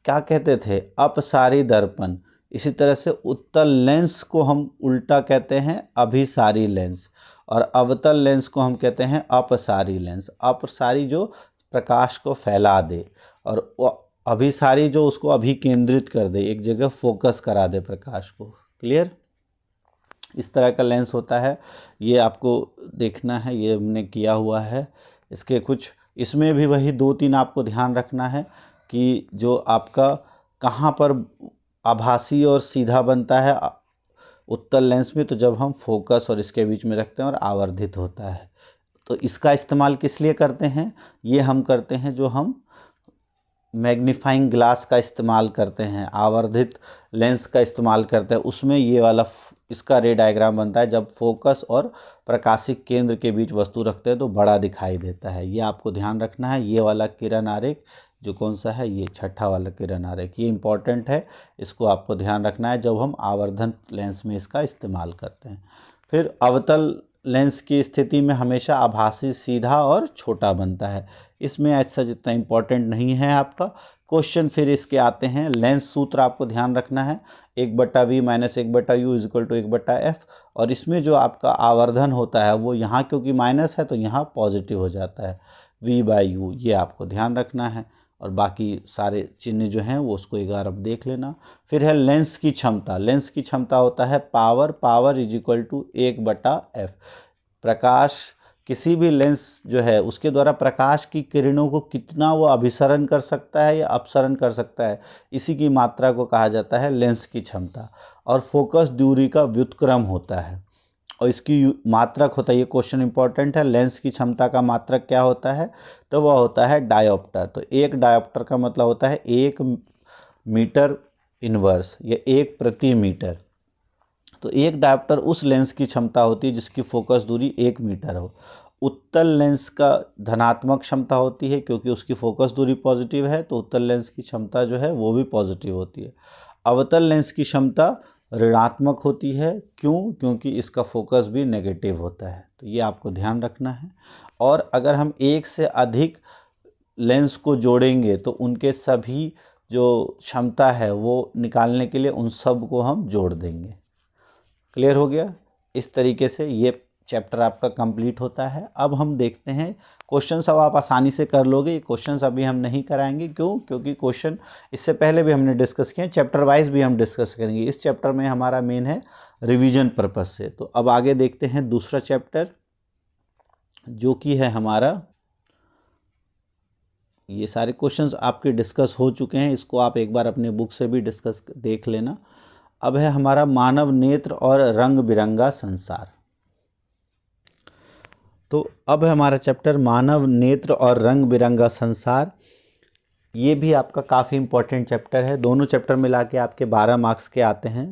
क्या कहते थे, अपसारी दर्पण, इसी तरह से उत्तल लेंस को हम उल्टा कहते हैं अभिसारी लेंस, और अवतल लेंस को हम कहते हैं अपसारी लेंस। अपसारी जो प्रकाश को फैला दे, और अभिसारी जो उसको अभिकेंद्रित कर दे, एक जगह फोकस करा दे प्रकाश को। क्लियर। इस तरह का लेंस होता है, ये आपको देखना है, ये हमने किया हुआ है। इसके कुछ इसमें भी वही 2-3 आपको ध्यान रखना है कि जो आपका कहाँ पर आभासी और सीधा बनता है उत्तल लेंस में, तो जब हम फोकस और इसके बीच में रखते हैं और आवर्धित होता है। तो इसका इस्तेमाल किस लिए करते हैं, ये हम करते हैं जो हम मैग्नीफाइंग ग्लास का इस्तेमाल करते हैं, आवर्धित लेंस का इस्तेमाल करते हैं, उसमें ये वाला इसका रे डायग्राम बनता है। जब फोकस और प्रकाशिक केंद्र के बीच वस्तु रखते हैं तो बड़ा दिखाई देता है। ये आपको ध्यान रखना है। ये वाला किरण आरेख जो कौन सा है, ये छठा वाला किरण आरेख, ये इंपॉर्टेंट है, इसको आपको ध्यान रखना है जब हम आवर्धन लेंस में इसका इस्तेमाल करते हैं। फिर अवतल लेंस की स्थिति में हमेशा आभासी सीधा और छोटा बनता है। इसमें ऐसा जितना इम्पोर्टेंट नहीं है आपका क्वेश्चन। फिर इसके आते हैं लेंस सूत्र, आपको ध्यान रखना है 1/v minus 1/u is equal to 1/f। और इसमें जो आपका आवर्धन होता है वो यहाँ क्योंकि माइनस है तो यहाँ पॉजिटिव हो जाता है v/u, ये आपको ध्यान रखना है। और बाकी सारे चिन्ह जो हैं वो उसको एक बार अब देख लेना। फिर है लेंस की क्षमता। लेंस की क्षमता होता है power is equal to 1/f। प्रकाश, किसी भी लेंस जो है उसके द्वारा प्रकाश की किरणों को कितना वो अभिसरण कर सकता है या अपसरण कर सकता है, इसी की मात्रा को कहा जाता है लेंस की क्षमता। और फोकस दूरी का व्युत्क्रम होता है और इसकी मात्रक होता है, ये क्वेश्चन इंपॉर्टेंट है, लेंस की क्षमता का मात्रक क्या होता है, तो वह होता है डायोप्टर। तो एक डायोप्टर का मतलब होता है 1 मीटर इनवर्स या 1 प्रति मीटर। तो एक डायोप्टर उस लेंस की क्षमता होती है जिसकी फोकस दूरी 1 मीटर हो। उत्तल लेंस का धनात्मक क्षमता होती है क्योंकि उसकी फोकस दूरी पॉजिटिव है, तो उत्तल लेंस की क्षमता जो है वो भी पॉजिटिव होती है। अवतल लेंस की क्षमता ऋणात्मक होती है। क्यों? क्योंकि इसका फोकस भी नेगेटिव होता है। तो ये आपको ध्यान रखना है। और अगर हम एक से अधिक लेंस को जोड़ेंगे तो उनके सभी जो क्षमता है वो निकालने के लिए उन सब को हम जोड़ देंगे। क्लियर हो गया? इस तरीके से ये चैप्टर आपका कंप्लीट होता है। अब हम देखते हैं क्वेश्चन। अब आप आसानी से कर लोगे। ये क्वेश्चन अभी हम नहीं कराएंगे। क्यों? क्योंकि क्वेश्चन इससे पहले भी हमने डिस्कस किए, चैप्टर वाइज भी हम डिस्कस करेंगे। इस चैप्टर में हमारा मेन है रिवीजन पर्पस से। तो अब आगे देखते हैं दूसरा चैप्टर जो कि है हमारा, ये सारे क्वेश्चंस आपके डिस्कस हो चुके हैं, इसको आप एक बार अपने बुक से भी डिस्कस देख लेना। अब है हमारा मानव नेत्र और रंग बिरंगा संसार। तो अब है हमारा चैप्टर मानव नेत्र और रंग बिरंगा संसार। ये भी आपका काफ़ी इम्पोर्टेंट चैप्टर है। दोनों चैप्टर मिला के आपके 12 मार्क्स के आते हैं,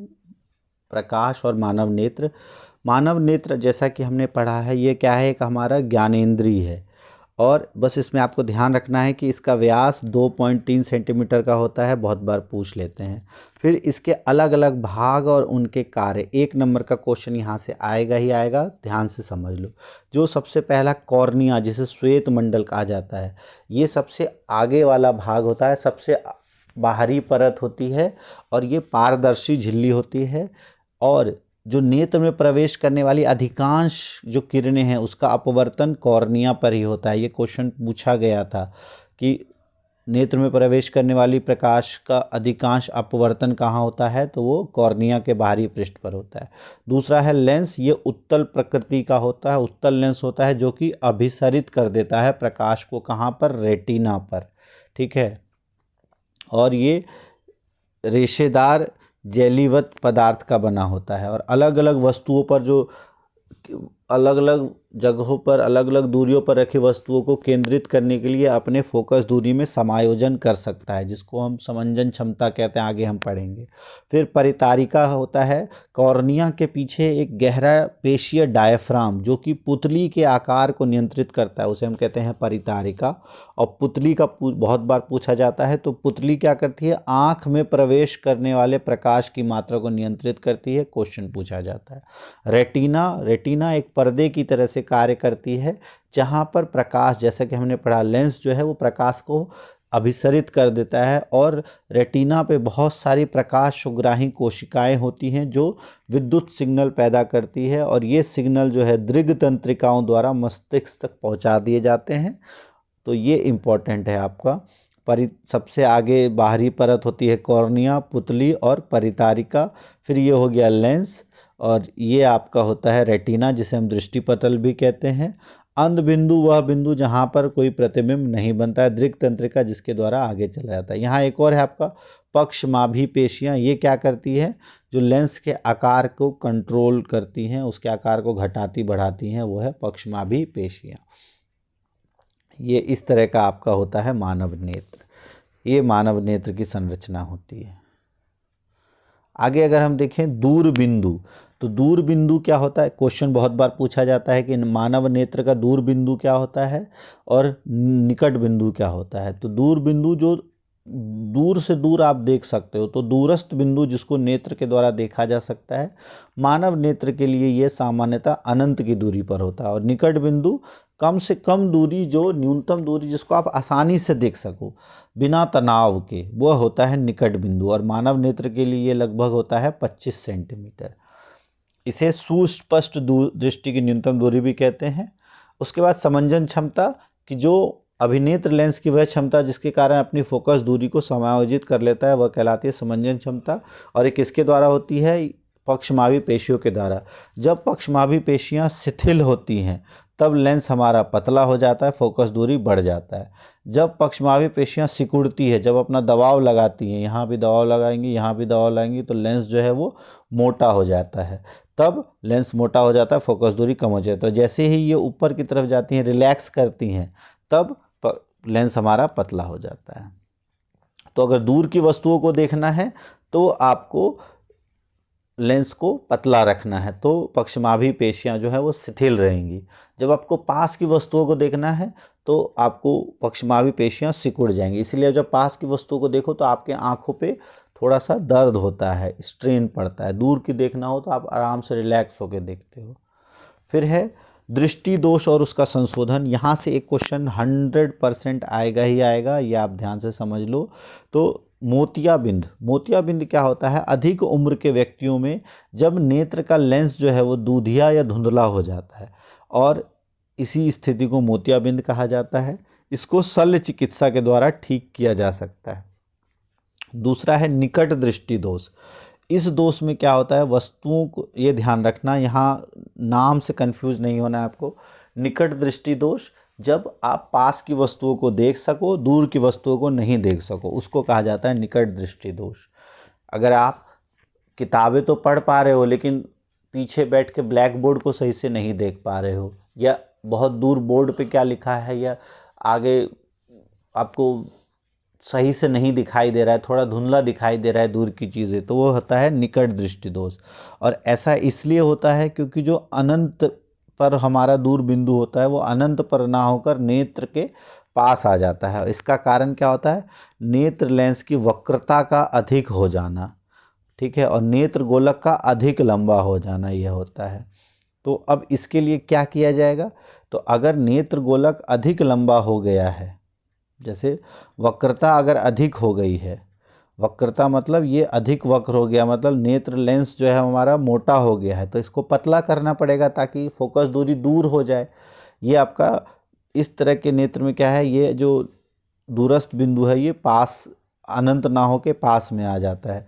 प्रकाश और मानव नेत्र। मानव नेत्र जैसा कि हमने पढ़ा है ये क्या है, एक हमारा ज्ञानेंद्रिय है। और बस इसमें आपको ध्यान रखना है कि इसका व्यास 2.3 सेंटीमीटर का होता है, बहुत बार पूछ लेते हैं। फिर इसके अलग अलग भाग और उनके कार्य, 1 नंबर का क्वेश्चन यहाँ से आएगा ही आएगा, ध्यान से समझ लो। जो सबसे पहला कॉर्निया, जिसे श्वेत मंडल कहा जाता है, ये सबसे आगे वाला भाग होता है, सबसे बाहरी परत होती है और ये पारदर्शी झिल्ली होती है। और जो नेत्र में प्रवेश करने वाली अधिकांश जो किरणें हैं उसका अपवर्तन कॉर्निया पर ही होता है। ये क्वेश्चन पूछा गया था कि नेत्र में प्रवेश करने वाली प्रकाश का अधिकांश अपवर्तन कहाँ होता है, तो वो कॉर्निया के बाहरी पृष्ठ पर होता है। दूसरा है लेंस, ये उत्तल प्रकृति का होता है। उत्तल लेंस होता है जो कि अभिसरित कर देता है प्रकाश को, कहाँ पर, रेटिना पर, ठीक है। और ये रेशेदार जेलीवत पदार्थ का बना होता है और अलग अलग वस्तुओं पर, जो अलग अलग जगहों पर अलग अलग दूरियों पर रखी वस्तुओं को केंद्रित करने के लिए अपने फोकस दूरी में समायोजन कर सकता है, जिसको हम समंजन क्षमता कहते हैं, आगे हम पढ़ेंगे। फिर परितारिका होता है, कॉर्निया के पीछे एक गहरा पेशीय डायफ्राम जो कि पुतली के आकार को नियंत्रित करता है, उसे हम कहते हैं परितारिका। और पुतली का बहुत बार पूछा जाता है, तो पुतली क्या करती है, आँख में प्रवेश करने वाले प्रकाश की मात्रा को नियंत्रित करती है, क्वेश्चन पूछा जाता है। रेटिना एक पर्दे की तरह से कार्य करती है, जहां पर प्रकाश, जैसा कि हमने पढ़ा, लेंस जो है वो प्रकाश को अभिसरित कर देता है। और रेटिना पे बहुत सारी प्रकाश सुग्राही कोशिकाएं होती हैं जो विद्युत सिग्नल पैदा करती है और ये सिग्नल जो है दृग्ध तंत्रिकाओं द्वारा मस्तिष्क तक पहुंचा दिए जाते हैं। तो ये इम्पोर्टेंट है आपका। सबसे आगे बाहरी परत होती है कॉर्निया, पुतली और परितारिका। फिर ये हो गया लेंस और ये आपका होता है रेटिना, जिसे हम दृष्टिपटल भी कहते हैं। अंध बिंदु वह बिंदु जहाँ पर कोई प्रतिबिंब नहीं बनता है, दृक् तंत्रिका जिसके द्वारा आगे चला जाता है। यहाँ एक और है आपका पक्षमाभी पेशियाँ। ये क्या करती है, जो लेंस के आकार को कंट्रोल करती हैं, उसके आकार को घटाती बढ़ाती हैं, वो है पक्षमाभी पेशियाँ। ये इस तरह का आपका होता है मानव नेत्र। ये मानव नेत्र की संरचना होती है। आगे अगर हम देखें दूरबिंदु, तो दूरबिंदु क्या होता है, क्वेश्चन बहुत बार पूछा जाता है कि मानव नेत्र का दूरबिंदु क्या होता है और निकट बिंदु क्या होता है। तो दूरबिंदु जो दूर से दूर आप देख सकते हो। तो दूरस्थ बिंदु जिसको नेत्र के द्वारा देखा जा सकता है, मानव नेत्र के लिए ये सामान्यतः अनंत की दूरी पर होता है। और निकट बिंदु कम से कम दूरी, जो न्यूनतम दूरी जिसको आप आसानी से देख सको बिना तनाव के, वह होता है निकट बिंदु। और मानव नेत्र के लिए ये लगभग होता है 25 सेंटीमीटर। इसे सुस्पष्ट दृष्टि की न्यूनतम दूरी भी कहते हैं। उसके बाद समंजन क्षमता, कि जो अभिनेत्र लेंस की वह क्षमता जिसके कारण अपनी फोकस दूरी को समायोजित कर लेता है, वह कहलाती है समंजन क्षमता। और ये किसके द्वारा होती है? पक्षमावी पेशियों के द्वारा। जब पक्षमावी पेशियां शिथिल होती हैं तब लेंस हमारा पतला हो जाता है, फोकस दूरी बढ़ जाता है। जब पक्षमावी पेशियां सिकुड़ती है, जब अपना दबाव लगाती हैं, यहाँ भी दबाव लगाएंगी, यहाँ भी दबाव लगाएंगी, तो लेंस जो है वो मोटा हो जाता है। तब लेंस मोटा हो जाता है, फोकस दूरी कम हो जाती है। तो जैसे ही ये ऊपर की तरफ जाती हैं, रिलैक्स करती हैं, तब लेंस हमारा पतला हो जाता है। तो अगर दूर की वस्तुओं को देखना है तो आपको लेंस को पतला रखना है, तो पक्षमाभी पेशियां जो है वो शिथिल रहेंगी। जब आपको पास की वस्तुओं को देखना है तो आपको पक्षमाभी पेशियां सिकुड़ जाएंगी। इसलिए जब पास की वस्तुओं को देखो तो आपके आंखों पे थोड़ा सा दर्द होता है, स्ट्रेन पड़ता है। दूर की देखना हो तो आप आराम से रिलैक्स होकर देखते हो। फिर है दृष्टि दोष और उसका संशोधन। यहाँ से एक क्वेश्चन 100% आएगा ही आएगा, ये आप ध्यान से समझ लो। तो मोतियाबिंद क्या होता है? अधिक उम्र के व्यक्तियों में जब नेत्र का लेंस जो है वो दूधिया या धुंधला हो जाता है, और इसी स्थिति को मोतियाबिंद कहा जाता है। इसको शल्य चिकित्सा के द्वारा ठीक किया जा सकता है। दूसरा है निकट दृष्टि दोष। इस दोष में क्या होता है? वस्तुओं को, ये ध्यान रखना, यहाँ नाम से कंफ्यूज नहीं होना है आपको। निकट दृष्टि दोष, जब आप पास की वस्तुओं को देख सको, दूर की वस्तुओं को नहीं देख सको, उसको कहा जाता है निकट दृष्टि दोष। अगर आप किताबें तो पढ़ पा रहे हो लेकिन पीछे बैठ के ब्लैक बोर्ड को सही से नहीं देख पा रहे हो, या बहुत दूर बोर्ड पे क्या लिखा है या आगे आपको सही से नहीं दिखाई दे रहा है, थोड़ा धुंधला दिखाई दे रहा है दूर की चीज़ें, तो वो होता है निकट दृष्टि दोष। और ऐसा इसलिए होता है क्योंकि जो अनंत पर हमारा दूर बिंदु होता है वो अनंत पर ना होकर नेत्र के पास आ जाता है। इसका कारण क्या होता है? नेत्र लेंस की वक्रता का अधिक हो जाना, ठीक है, और नेत्र गोलक का अधिक लंबा हो जाना, यह होता है। तो अब इसके लिए क्या किया जाएगा? तो अगर नेत्र गोलक अधिक लंबा हो गया है, जैसे वक्रता अगर अधिक हो गई है, वक्रता मतलब ये अधिक वक्र हो गया, मतलब नेत्र लेंस जो है हमारा मोटा हो गया है, तो इसको पतला करना पड़ेगा ताकि फोकस दूरी दूर हो जाए। ये आपका इस तरह के नेत्र में क्या है, ये जो दूरस्थ बिंदु है ये पास, अनंत ना हो के पास में आ जाता है।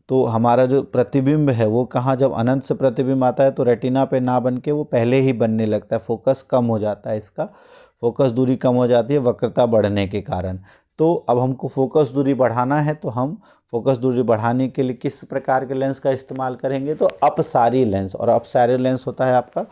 तो हमारा जो प्रतिबिंब है वो कहाँ, जब अनंत से प्रतिबिंब आता है तो रेटिना पे ना बन के वो पहले ही बनने लगता है, फोकस कम हो जाता है, इसका फोकस दूरी कम हो जाती है वक्रता बढ़ने के कारण। तो अब हमको फोकस दूरी बढ़ाना है, तो हम फोकस दूरी बढ़ाने के लिए किस प्रकार के लेंस का इस्तेमाल करेंगे? तो अपसारी लेंस। और अपसारी लेंस होता है आपका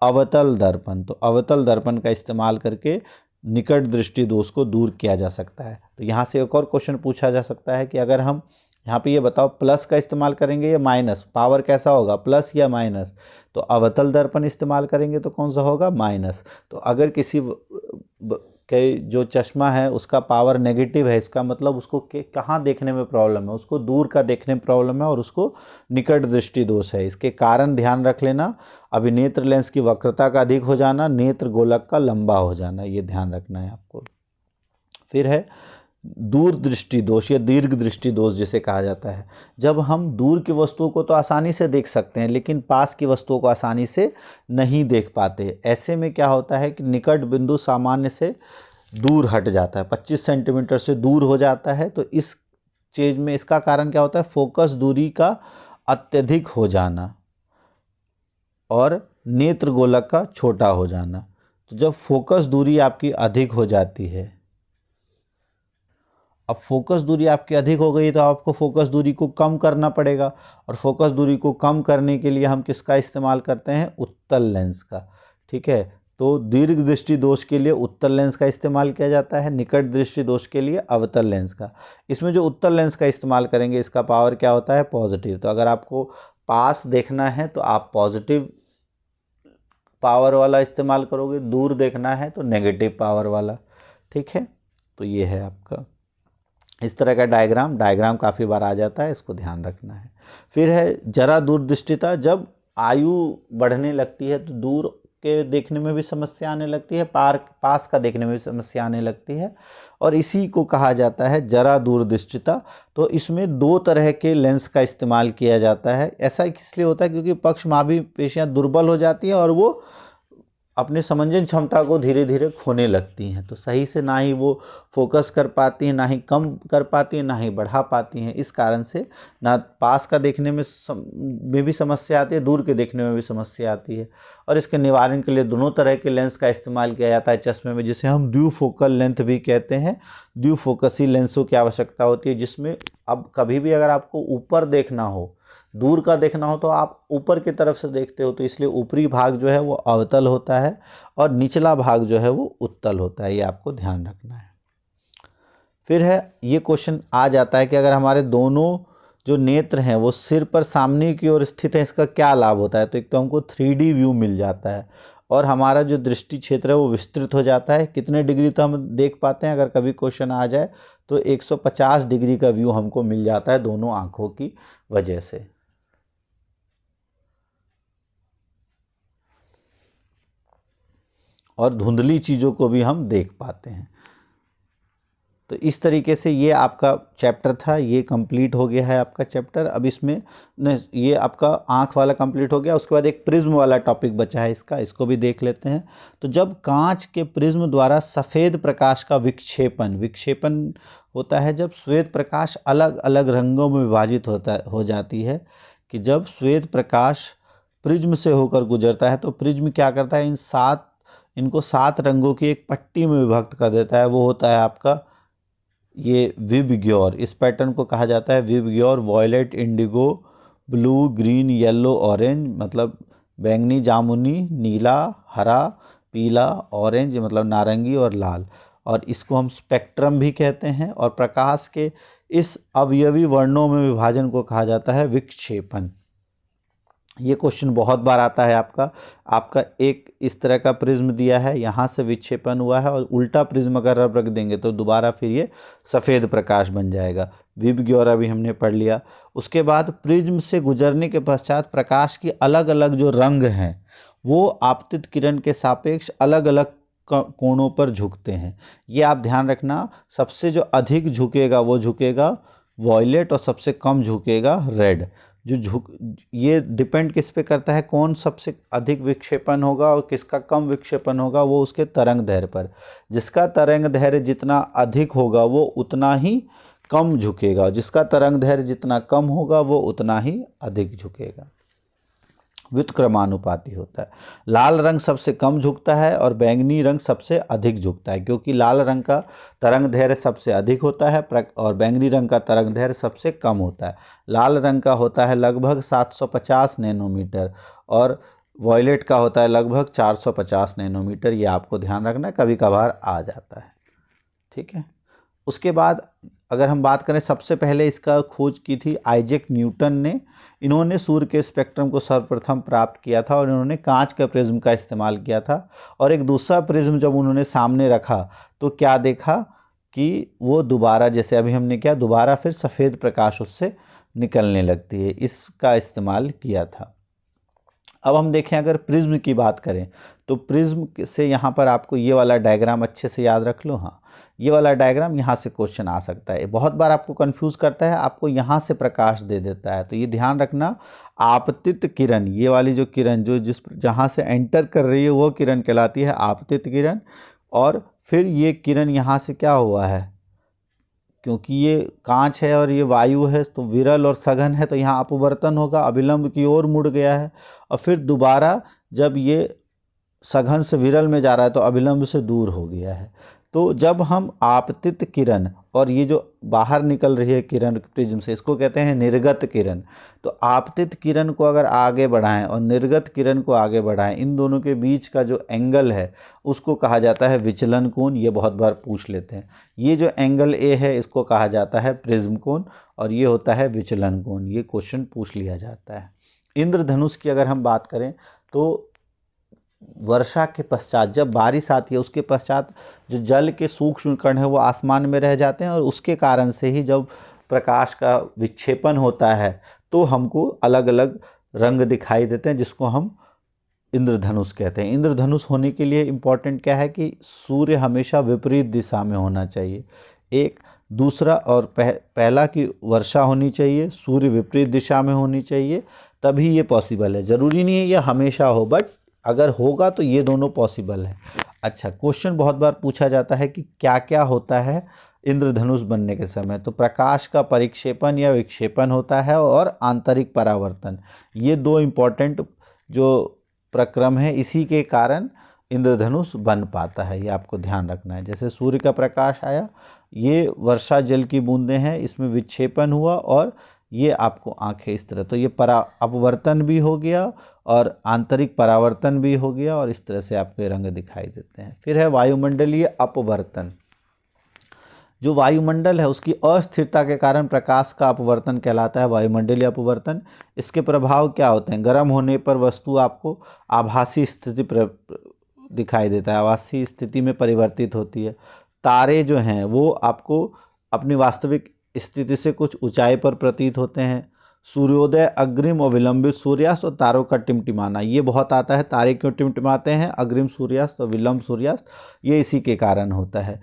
अवतल दर्पण। तो अवतल दर्पण का इस्तेमाल करके निकट दृष्टि दोष को दूर किया जा सकता है। तो यहाँ से एक और क्वेश्चन पूछा जा सकता है कि अगर हम यहाँ पे ये बताओ प्लस का इस्तेमाल करेंगे या माइनस, पावर कैसा होगा, प्लस या माइनस? तो अवतल दर्पण इस्तेमाल करेंगे तो कौन सा होगा? माइनस। तो अगर किसी के जो चश्मा है उसका पावर नेगेटिव है, इसका मतलब उसको कहाँ देखने में प्रॉब्लम है? उसको दूर का देखने में प्रॉब्लम है और उसको निकट दृष्टि दोष है। इसके कारण ध्यान रख लेना, अभिनेत्र लेंस की वक्रता का अधिक हो जाना, नेत्र गोलक का लंबा हो जाना, ये ध्यान रखना है आपको। फिर है दूर दृष्टि दोष या दीर्घ दृष्टि दोष जिसे कहा जाता है। जब हम दूर की वस्तुओं को तो आसानी से देख सकते हैं लेकिन पास की वस्तुओं को आसानी से नहीं देख पाते। ऐसे में क्या होता है कि निकट बिंदु सामान्य से दूर हट जाता है, 25 सेंटीमीटर से दूर हो जाता है। तो इस चीज़ में इसका कारण क्या होता है? फोकस दूरी का अत्यधिक हो जाना और नेत्र गोलक का छोटा हो जाना। तो जब फोकस दूरी आपकी अधिक हो जाती है, अब फोकस दूरी आपकी अधिक हो गई तो आपको फोकस दूरी को कम करना पड़ेगा, और फोकस दूरी को कम करने के लिए हम किसका इस्तेमाल करते हैं? उत्तल लेंस का, ठीक है। तो दीर्घ दृष्टि दोष के लिए उत्तल लेंस का इस्तेमाल किया जाता है, निकट दृष्टि दोष के लिए अवतल लेंस का। इसमें जो उत्तल लेंस का इस्तेमाल करेंगे इसका पावर क्या होता है? पॉजिटिव। तो अगर आपको पास देखना है तो आप पॉजिटिव पावर वाला इस्तेमाल करोगे, दूर देखना है तो नेगेटिव पावर वाला, ठीक है। तो ये है आपका। इस तरह का डायग्राम काफ़ी बार आ जाता है, इसको ध्यान रखना है। फिर है जरा दूरदृष्टिता। जब आयु बढ़ने लगती है तो दूर के देखने में भी समस्या आने लगती है, पास का देखने में भी समस्या आने लगती है, और इसी को कहा जाता है जरा दूरदृष्टिता। तो इसमें दो तरह के लेंस का इस्तेमाल किया जाता है। ऐसा इसलिए होता है क्योंकि पक्षमापी पेशियाँ दुर्बल हो जाती हैं और वो अपने समंजन क्षमता को धीरे धीरे खोने लगती हैं, तो सही से ना ही वो फोकस कर पाती हैं, ना ही कम कर पाती हैं, ना ही बढ़ा पाती हैं। इस कारण से ना पास का देखने में भी समस्या आती है, दूर के देखने में भी समस्या आती है। और इसके निवारण के लिए दोनों तरह के लेंस का इस्तेमाल किया जाता है चश्मे में, जिसे हम द्विफोकल लेंथ भी कहते हैं। द्विफोकसी लेंसों की आवश्यकता होती है, जिसमें अब कभी भी अगर आपको ऊपर देखना हो, दूर का देखना हो, तो आप ऊपर की तरफ से देखते हो, तो इसलिए ऊपरी भाग जो है वो अवतल होता है और निचला भाग जो है वो उत्तल होता है। ये आपको ध्यान रखना है। फिर है ये क्वेश्चन आ जाता है कि अगर हमारे दोनों जो नेत्र हैं वो सिर पर सामने की ओर स्थित है, इसका क्या लाभ होता है? तो एक तो हमको 3D व्यू मिल जाता है और हमारा जो दृष्टि क्षेत्र है वो विस्तृत हो जाता है। कितने डिग्री तो हम देख पाते हैं, अगर कभी क्वेश्चन आ जाए तो 150 डिग्री का व्यू हमको मिल जाता है दोनों आँखों की वजह से। और धुंधली चीज़ों को भी हम देख पाते हैं। तो इस तरीके से ये आपका चैप्टर था, ये कंप्लीट हो गया है आपका चैप्टर। अब इसमें ये आपका आँख वाला कंप्लीट हो गया। उसके बाद एक प्रिज्म वाला टॉपिक बचा है इसको भी देख लेते हैं। तो जब कांच के प्रिज्म द्वारा सफ़ेद प्रकाश का विक्षेपण होता है, जब श्वेत प्रकाश अलग अलग रंगों में विभाजित हो जाती है, कि जब श्वेत प्रकाश प्रिज्म से होकर गुजरता है तो प्रिज्म क्या करता है, इनको 7 रंगों की एक पट्टी में विभक्त कर देता है। वो होता है आपका ये विबग्योर। इस पैटर्न को कहा जाता है VIBGYOR. Violet, indigo, blue, green, yellow, orange, मतलब बैंगनी, जामुनी, नीला, हरा, पीला, ऑरेंज मतलब नारंगी, और लाल। और इसको हम स्पेक्ट्रम भी कहते हैं। और प्रकाश के इस अवयवी वर्णों में विभाजन को कहा जाता है विक्षेपण। ये क्वेश्चन बहुत बार आता है आपका एक इस तरह का प्रिज्म दिया है, यहाँ से विक्षेपण हुआ है, और उल्टा प्रिज्म अगर आप रख देंगे तो दोबारा फिर ये सफ़ेद प्रकाश बन जाएगा। विबग्योर भी हमने पढ़ लिया। उसके बाद प्रिज्म से गुजरने के पश्चात प्रकाश की अलग अलग जो रंग हैं वो आपतित किरण के सापेक्ष अलग अलग कोणों पर झुकते हैं। ये आप ध्यान रखना, सबसे जो अधिक झुकेगा वो झुकेगा वॉयलेट और सबसे कम झुकेगा रेड। ये डिपेंड किस पे करता है, कौन सबसे अधिक विक्षेपण होगा और किसका कम विक्षेपण होगा, वो उसके तरंग दैर्घ्य पर। जिसका तरंग दैर्घ्य जितना अधिक होगा वो उतना ही कम झुकेगा, जिसका तरंग दैर्घ्य जितना कम होगा वो उतना ही अधिक झुकेगा। व्युत्क्रमानुपाती होता है। लाल रंग सबसे कम झुकता है और बैंगनी रंग सबसे अधिक झुकता है, क्योंकि लाल रंग का तरंग दैर्घ्य सबसे अधिक होता है और बैंगनी रंग का तरंग दैर्घ्य सबसे कम होता है। लाल रंग का होता है लगभग 750 नैनोमीटर और वॉयलेट का होता है लगभग 450 नैनोमीटर। ये आपको ध्यान रखना है, कभी कभार आ जाता है। ठीक है। उसके बाद अगर हम बात करें, सबसे पहले इसका खोज की थी आइजैक न्यूटन ने। इन्होंने सूर्य के स्पेक्ट्रम को सर्वप्रथम प्राप्त किया था और इन्होंने कांच के प्रिज्म का इस्तेमाल किया था। और एक दूसरा प्रिज्म जब उन्होंने सामने रखा तो क्या देखा कि वो दोबारा, जैसे अभी हमने किया, दोबारा फिर सफ़ेद प्रकाश उससे निकलने लगती है। इसका इस्तेमाल किया था। अब हम देखें, अगर प्रिज्म की बात करें तो प्रिज्म से यहाँ पर आपको ये वाला डायग्राम अच्छे से याद रख लो। हाँ, ये वाला डायग्राम, यहाँ से क्वेश्चन आ सकता है। बहुत बार आपको कंफ्यूज करता है, आपको यहाँ से प्रकाश दे देता है, तो ये ध्यान रखना। आपतित किरण, ये वाली जो किरण जहाँ से एंटर कर रही है वो किरण कहलाती है आपतित किरण। और फिर ये किरण यहाँ से क्या हुआ है, क्योंकि ये कांच है और ये वायु है तो विरल और सघन है, तो यहाँ अपवर्तन होगा, अभिलंब की ओर मुड़ गया है। और फिर दोबारा जब ये सघन से विरल में जा रहा है तो अभिलंब से दूर हो गया है। तो जब हम आपतित किरण और ये जो बाहर निकल रही है किरण प्रिज्म से, इसको कहते हैं निर्गत किरण। तो आपतित किरण को अगर आगे बढ़ाएं और निर्गत किरण को आगे बढ़ाएं, इन दोनों के बीच का जो एंगल है उसको कहा जाता है विचलन कोण। ये बहुत बार पूछ लेते हैं। ये जो एंगल ए है इसको कहा जाता है प्रिज्म कोण और ये होता है विचलन कोण। ये क्वेश्चन पूछ लिया जाता है। इंद्रधनुष की अगर हम बात करें तो वर्षा के पश्चात जब बारिश आती है उसके पश्चात जो जल के सूक्ष्म कण है वो आसमान में रह जाते हैं, और उसके कारण से ही जब प्रकाश का विक्षेपण होता है तो हमको अलग अलग रंग दिखाई देते हैं, जिसको हम इंद्रधनुष कहते हैं। इंद्रधनुष होने के लिए इम्पॉर्टेंट क्या है कि सूर्य हमेशा विपरीत दिशा में होना चाहिए, एक। दूसरा और पहला कि वर्षा होनी चाहिए, सूर्य विपरीत दिशा में होनी चाहिए, तभी ये पॉसिबल है। ज़रूरी नहीं है ये हमेशा हो, बट अगर होगा तो ये दोनों पॉसिबल है। अच्छा, क्वेश्चन बहुत बार पूछा जाता है कि क्या क्या होता है इंद्रधनुष बनने के समय। तो प्रकाश का परिक्षेपण या विक्षेपण होता है और आंतरिक परावर्तन, ये दो इम्पॉर्टेंट जो प्रक्रम है, इसी के कारण इंद्रधनुष बन पाता है। ये आपको ध्यान रखना है। जैसे सूर्य का प्रकाश आया, ये वर्षा जल की बूंदें हैं, इसमें विक्षेपण हुआ और ये आपको आंखें इस तरह, तो ये अपवर्तन भी हो गया और आंतरिक परावर्तन भी हो गया, और इस तरह से आपको रंग दिखाई देते हैं। फिर है वायुमंडलीय अपवर्तन। जो वायुमंडल है उसकी अस्थिरता के कारण प्रकाश का अपवर्तन कहलाता है वायुमंडलीय अपवर्तन। इसके प्रभाव क्या होते हैं? गर्म होने पर वस्तु आपको आभासी स्थिति दिखाई देता है, आभासी स्थिति में परिवर्तित होती है। तारे जो हैं वो आपको अपनी वास्तविक स्थिति से कुछ ऊंचाई पर प्रतीत होते हैं। सूर्योदय, अग्रिम और विलंबित सूर्यास्त और तारों का टिमटिमाना, ये बहुत आता है। तारे क्यों टिमटिमाते हैं? अग्रिम सूर्यास्त और विलंब सूर्यास्त, ये इसी के कारण होता है,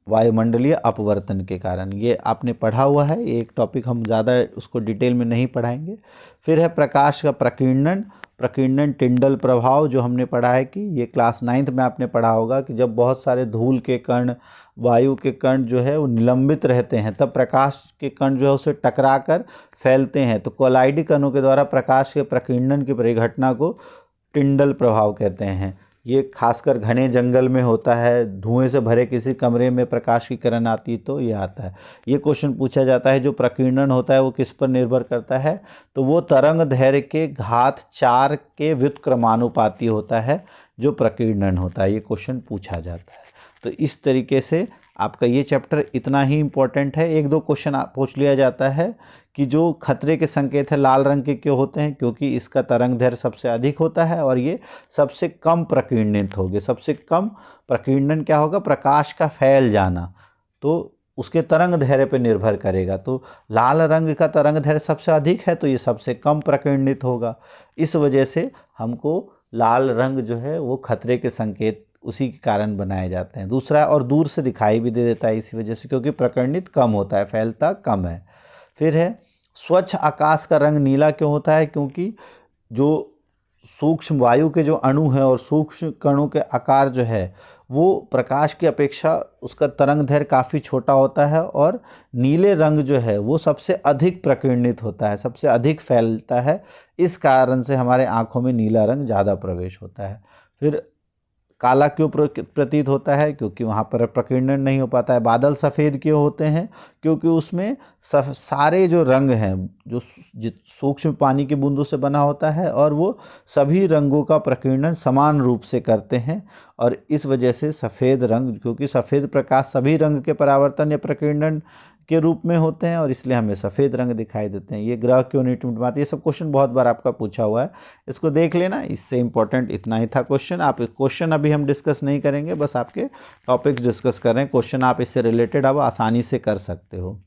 वायुमंडलीय अपवर्तन के कारण। ये आपने पढ़ा हुआ है, ये एक टॉपिक हम ज़्यादा उसको डिटेल में नहीं पढ़ाएंगे। फिर है प्रकाश का प्रकीर्णन। प्रकीर्णन टिंडल प्रभाव, जो हमने पढ़ा है कि ये क्लास 9th में आपने पढ़ा होगा कि जब बहुत सारे धूल के कण, वायु के कण जो है वो निलंबित रहते हैं, तब प्रकाश के कण जो है उसे टकरा कर फैलते हैं। तो कोलाइडी कणों के द्वारा प्रकाश के प्रकीर्णन की परिघटना को टिंडल प्रभाव कहते हैं। ये खासकर घने जंगल में होता है, धुएं से भरे किसी कमरे में प्रकाश की किरण आती तो ये आता है। ये क्वेश्चन पूछा जाता है जो प्रकीर्णन होता है वो किस पर निर्भर करता है? तो वो तरंग दैर्घ्य के घात 4 के व्युत्क्रमानुपाती होता है जो प्रकीर्णन होता है। ये क्वेश्चन पूछा जाता है। तो इस तरीके से आपका ये चैप्टर इतना ही इम्पोर्टेंट है। एक दो क्वेश्चन पूछ लिया जाता है कि जो खतरे के संकेत है लाल रंग के क्यों होते हैं? क्योंकि इसका तरंग दैर्घ्य सबसे अधिक होता है और ये सबसे कम प्रकीर्णित होगे। सबसे कम प्रकीर्णन क्या होगा? प्रकाश का फैल जाना, तो उसके तरंग दैर्घ्य पर निर्भर करेगा। तो लाल रंग का तरंग दैर्घ्य सबसे अधिक है तो ये सबसे कम प्रकीर्णित होगा। इस वजह से हमको लाल रंग जो है वो खतरे के संकेत उसी के कारण बनाए जाते हैं। दूसरा, और दूर से दिखाई भी दे देता है इसी वजह से, क्योंकि प्रकीर्णित कम होता है, फैलता कम है। फिर है स्वच्छ आकाश का रंग नीला क्यों होता है? क्योंकि जो सूक्ष्म वायु के जो अणु हैं और सूक्ष्म कणों के आकार जो है वो प्रकाश की अपेक्षा उसका तरंग दैर्घ्य काफ़ी छोटा होता है, और नीले रंग जो है वो सबसे अधिक प्रकीर्णित होता है, सबसे अधिक फैलता है। इस कारण से हमारे आँखों में नीला रंग ज़्यादा प्रवेश होता है। फिर काला क्यों प्रतीत होता है? क्योंकि वहाँ पर प्रकीर्णन नहीं हो पाता है। बादल सफ़ेद क्यों होते हैं? क्योंकि उसमें सारे जो रंग हैं जो सूक्ष्म पानी की बूंदों से बना होता है और वो सभी रंगों का प्रकीर्णन समान रूप से करते हैं, और इस वजह से सफ़ेद रंग, क्योंकि सफ़ेद प्रकाश सभी रंग के परावर्तन या प्रकीर्णन के रूप में होते हैं और इसलिए हमें सफ़ेद रंग दिखाई देते हैं। ये ग्रह क्यों नहीं टिमटिमाते? ये सब क्वेश्चन बहुत बार आपका पूछा हुआ है, इसको देख लेना। इससे इम्पोर्टेंट इतना ही था क्वेश्चन। आप क्वेश्चन अभी हम डिस्कस नहीं करेंगे, बस आपके टॉपिक्स डिस्कस कर रहे हैं। क्वेश्चन आप इससे रिलेटेड अब आसानी से कर सकते हो।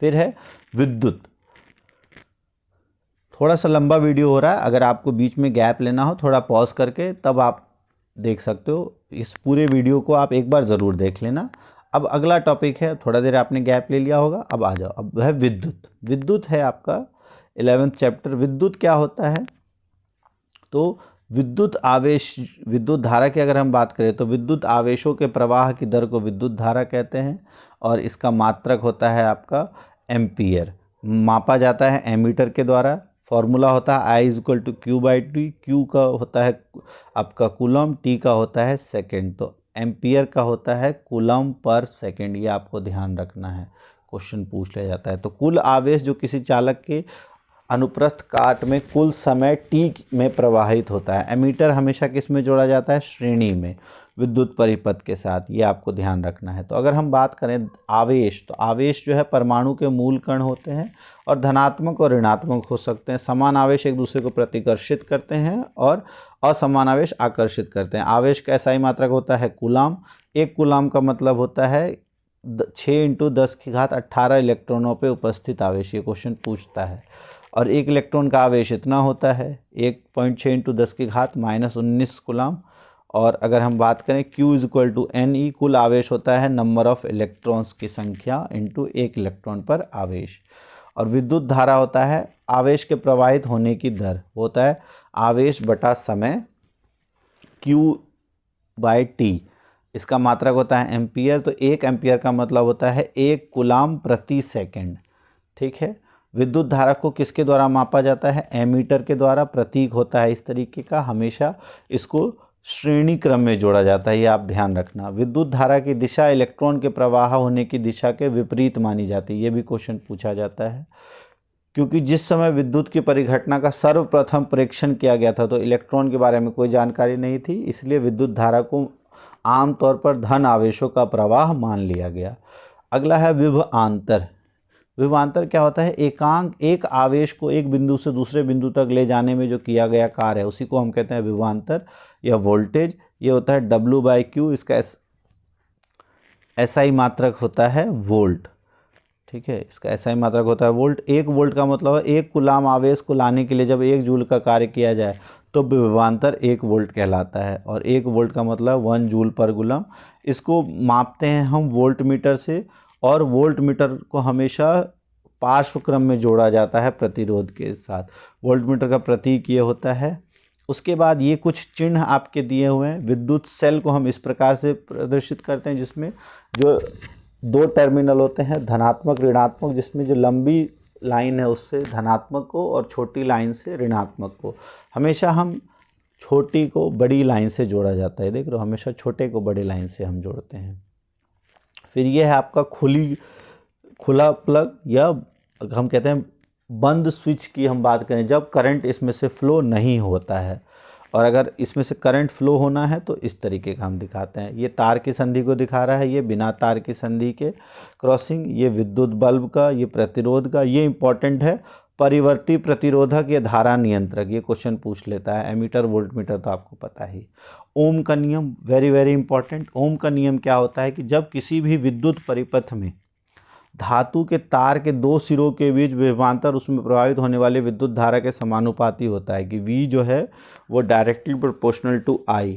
फिर है विद्युत। थोड़ा सा लंबा वीडियो हो रहा है, अगर आपको बीच में गैप लेना हो थोड़ा पॉज करके तब आप देख सकते हो। इस पूरे वीडियो को आप एक बार ज़रूर देख लेना। अब अगला टॉपिक है, थोड़ा देर आपने गैप ले लिया होगा, अब आ जाओ। अब है विद्युत। विद्युत है आपका 11th चैप्टर। विद्युत क्या होता है? तो विद्युत आवेश, विद्युत धारा की अगर हम बात करें तो विद्युत आवेशों के प्रवाह की दर को विद्युत धारा कहते हैं, और इसका मात्रक होता है आपका एम्पियर। मापा जाता है एमीटर के द्वारा। फॉर्मूला होता है I=Q/T। Q का होता है आपका कूलम, T का होता है सेकेंड, तो एम्पियर का होता है कूलम पर सेकेंड। ये आपको ध्यान रखना है, क्वेश्चन पूछ लिया जाता है। तो कुल आवेश जो किसी चालक के अनुप्रस्थ काट में कुल समय t में प्रवाहित होता है। एमीटर हमेशा किस में जोड़ा जाता है? श्रेणी में, विद्युत परिपथ के साथ, ये आपको ध्यान रखना है। तो अगर हम बात करें आवेश, तो आवेश जो है परमाणु के मूल कण होते हैं और धनात्मक और ऋणात्मक हो सकते हैं। समान आवेश एक दूसरे को प्रतिकर्षित करते हैं और असमान आवेश आकर्षित करते हैं। आवेश का SI मात्रक होता है कूलाम। एक कूलाम का मतलब होता है 6 × 10⁸ इलेक्ट्रॉनों पे उपस्थित आवेश। ये क्वेश्चन पूछता है। और एक इलेक्ट्रॉन का आवेश इतना होता है 1.6 × 10⁻−19 कूलाम। और अगर हम बात करें Q = Ne, कुल आवेश होता है नंबर ऑफ इलेक्ट्रॉन्स की संख्या इंटू एक इलेक्ट्रॉन पर आवेश। और विद्युत धारा होता है आवेश के प्रवाहित होने की दर, होता है आवेश बटा समय Q/T। इसका मात्रक होता है एम्पियर। तो 1 एम्पियर का मतलब होता है 1 कूलाम प्रति सेकंड। ठीक है। विद्युत धारा को किसके द्वारा मापा जाता है? एमीटर के द्वारा। प्रतीक होता है इस तरीके का, हमेशा इसको श्रेणी क्रम में जोड़ा जाता है, ये आप ध्यान रखना। विद्युत धारा की दिशा इलेक्ट्रॉन के प्रवाह होने की दिशा के विपरीत मानी जाती है, ये भी क्वेश्चन पूछा जाता है। क्योंकि जिस समय विद्युत की परिघटना का सर्वप्रथम परीक्षण किया गया था तो इलेक्ट्रॉन के बारे में कोई जानकारी नहीं थी, इसलिए विद्युत धारा को आमतौर पर धन आवेशों का प्रवाह मान लिया गया। अगला है विभवांतर। विभवांतर क्या होता है? एक आवेश को एक बिंदु से दूसरे बिंदु तक ले जाने में जो किया गया कार्य है उसी को हम कहते हैं विभवांतर या वोल्टेज। ये होता है W/Q। इसका SI मात्रक होता है वोल्ट। ठीक है, इसका SI मात्रक होता है वोल्ट। 1 वोल्ट का मतलब है 1 कूलाम आवेश को लाने के लिए जब 1 जूल का कार्य किया जाए तो विभवांतर 1 वोल्ट कहलाता है। और 1 वोल्ट का मतलब 1 जूल पर कूलम। इसको मापते हैं हम वोल्ट मीटर से, और वोल्ट मीटर को हमेशा पार्श्व क्रम में जोड़ा जाता है प्रतिरोध के साथ। वोल्ट मीटर का प्रतीक ये होता है। उसके बाद ये कुछ चिन्ह आपके दिए हुए हैं। विद्युत सेल को हम इस प्रकार से प्रदर्शित करते हैं जिसमें जो 2 टर्मिनल होते हैं, धनात्मक ऋणात्मक, जिसमें जो लंबी लाइन है उससे धनात्मक को और छोटी लाइन से ऋणात्मक को। हमेशा हम छोटी को बड़ी लाइन से जोड़ा जाता है, देख रहे हो, हमेशा छोटे को बड़ी लाइन से हम जोड़ते हैं। फिर ये है आपका खुला प्लग, या हम कहते हैं बंद स्विच की हम बात करें जब करंट इसमें से फ्लो नहीं होता है। और अगर इसमें से करंट फ्लो होना है तो इस तरीके का हम दिखाते हैं। ये तार की संधि को दिखा रहा है, ये बिना तार की संधि के क्रॉसिंग, ये विद्युत बल्ब का, ये प्रतिरोध का। ये इंपॉर्टेंट है, परिवर्ती प्रतिरोधक या धारा नियंत्रक, ये क्वेश्चन पूछ लेता है। एमीटर वोल्ट मीटर तो आपको पता ही। ओम का नियम, वेरी वेरी इंपॉर्टेंट। ओम का नियम क्या होता है कि जब किसी भी विद्युत परिपथ में धातु के तार के 2 सिरों के बीच विभवांतर उसमें प्रवाहित होने वाली विद्युत धारा के समानुपाती होता है, कि V जो है वो डायरेक्टली प्रोपोर्शनल टू I,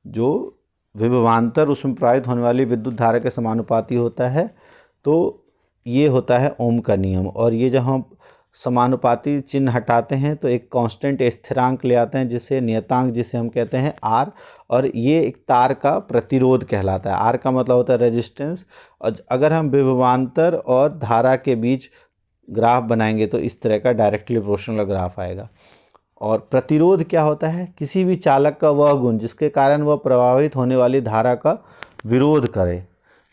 जो विभवांतर उसमें प्रवाहित होने वाली विद्युत धारा के समानुपाती होता है। तो ये होता है ओम का नियम। और ये जब हम समानुपाती चिन्ह हटाते हैं तो एक कांस्टेंट स्थिरांक ले आते हैं, जिसे नियतांक, जिसे हम कहते हैं R, और ये एक तार का प्रतिरोध कहलाता है। R का मतलब होता है रेजिस्टेंस। और अगर हम विभवांतर और धारा के बीच ग्राफ बनाएंगे तो इस तरह का डायरेक्टली प्रोपोर्शनल ग्राफ आएगा। और प्रतिरोध क्या होता है? किसी भी चालक का वह गुण जिसके कारण वह प्रभावित होने वाली धारा का विरोध करे।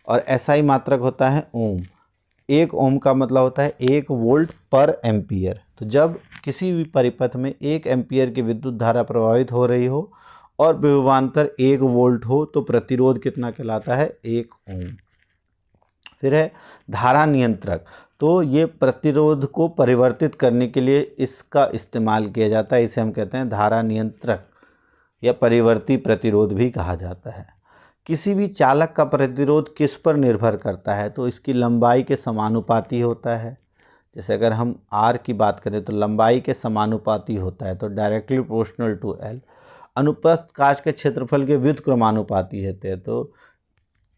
और SI मात्रक होता है ओम। 1 ओम का मतलब होता है 1 वोल्ट पर एम्पियर। तो जब किसी भी परिपथ में 1 एम्पियर की विद्युत धारा प्रवाहित हो रही हो और विभवांतर 1 वोल्ट हो तो प्रतिरोध कितना कहलाता है? 1 ओम। फिर है धारा नियंत्रक। तो ये प्रतिरोध को परिवर्तित करने के लिए इसका इस्तेमाल किया जाता है, इसे हम कहते हैं धारा नियंत्रक या परिवर्ती प्रतिरोध भी कहा जाता है। किसी भी चालक का प्रतिरोध किस पर निर्भर करता है? तो इसकी लंबाई के समानुपाती होता है। जैसे अगर हम R की बात करें तो लंबाई के समानुपाती होता है, तो डायरेक्टली प्रोपोर्शनल टू L। अनुप्रस्थ काच के क्षेत्रफल के व्युत्क्रमानुपाती होते हैं, तो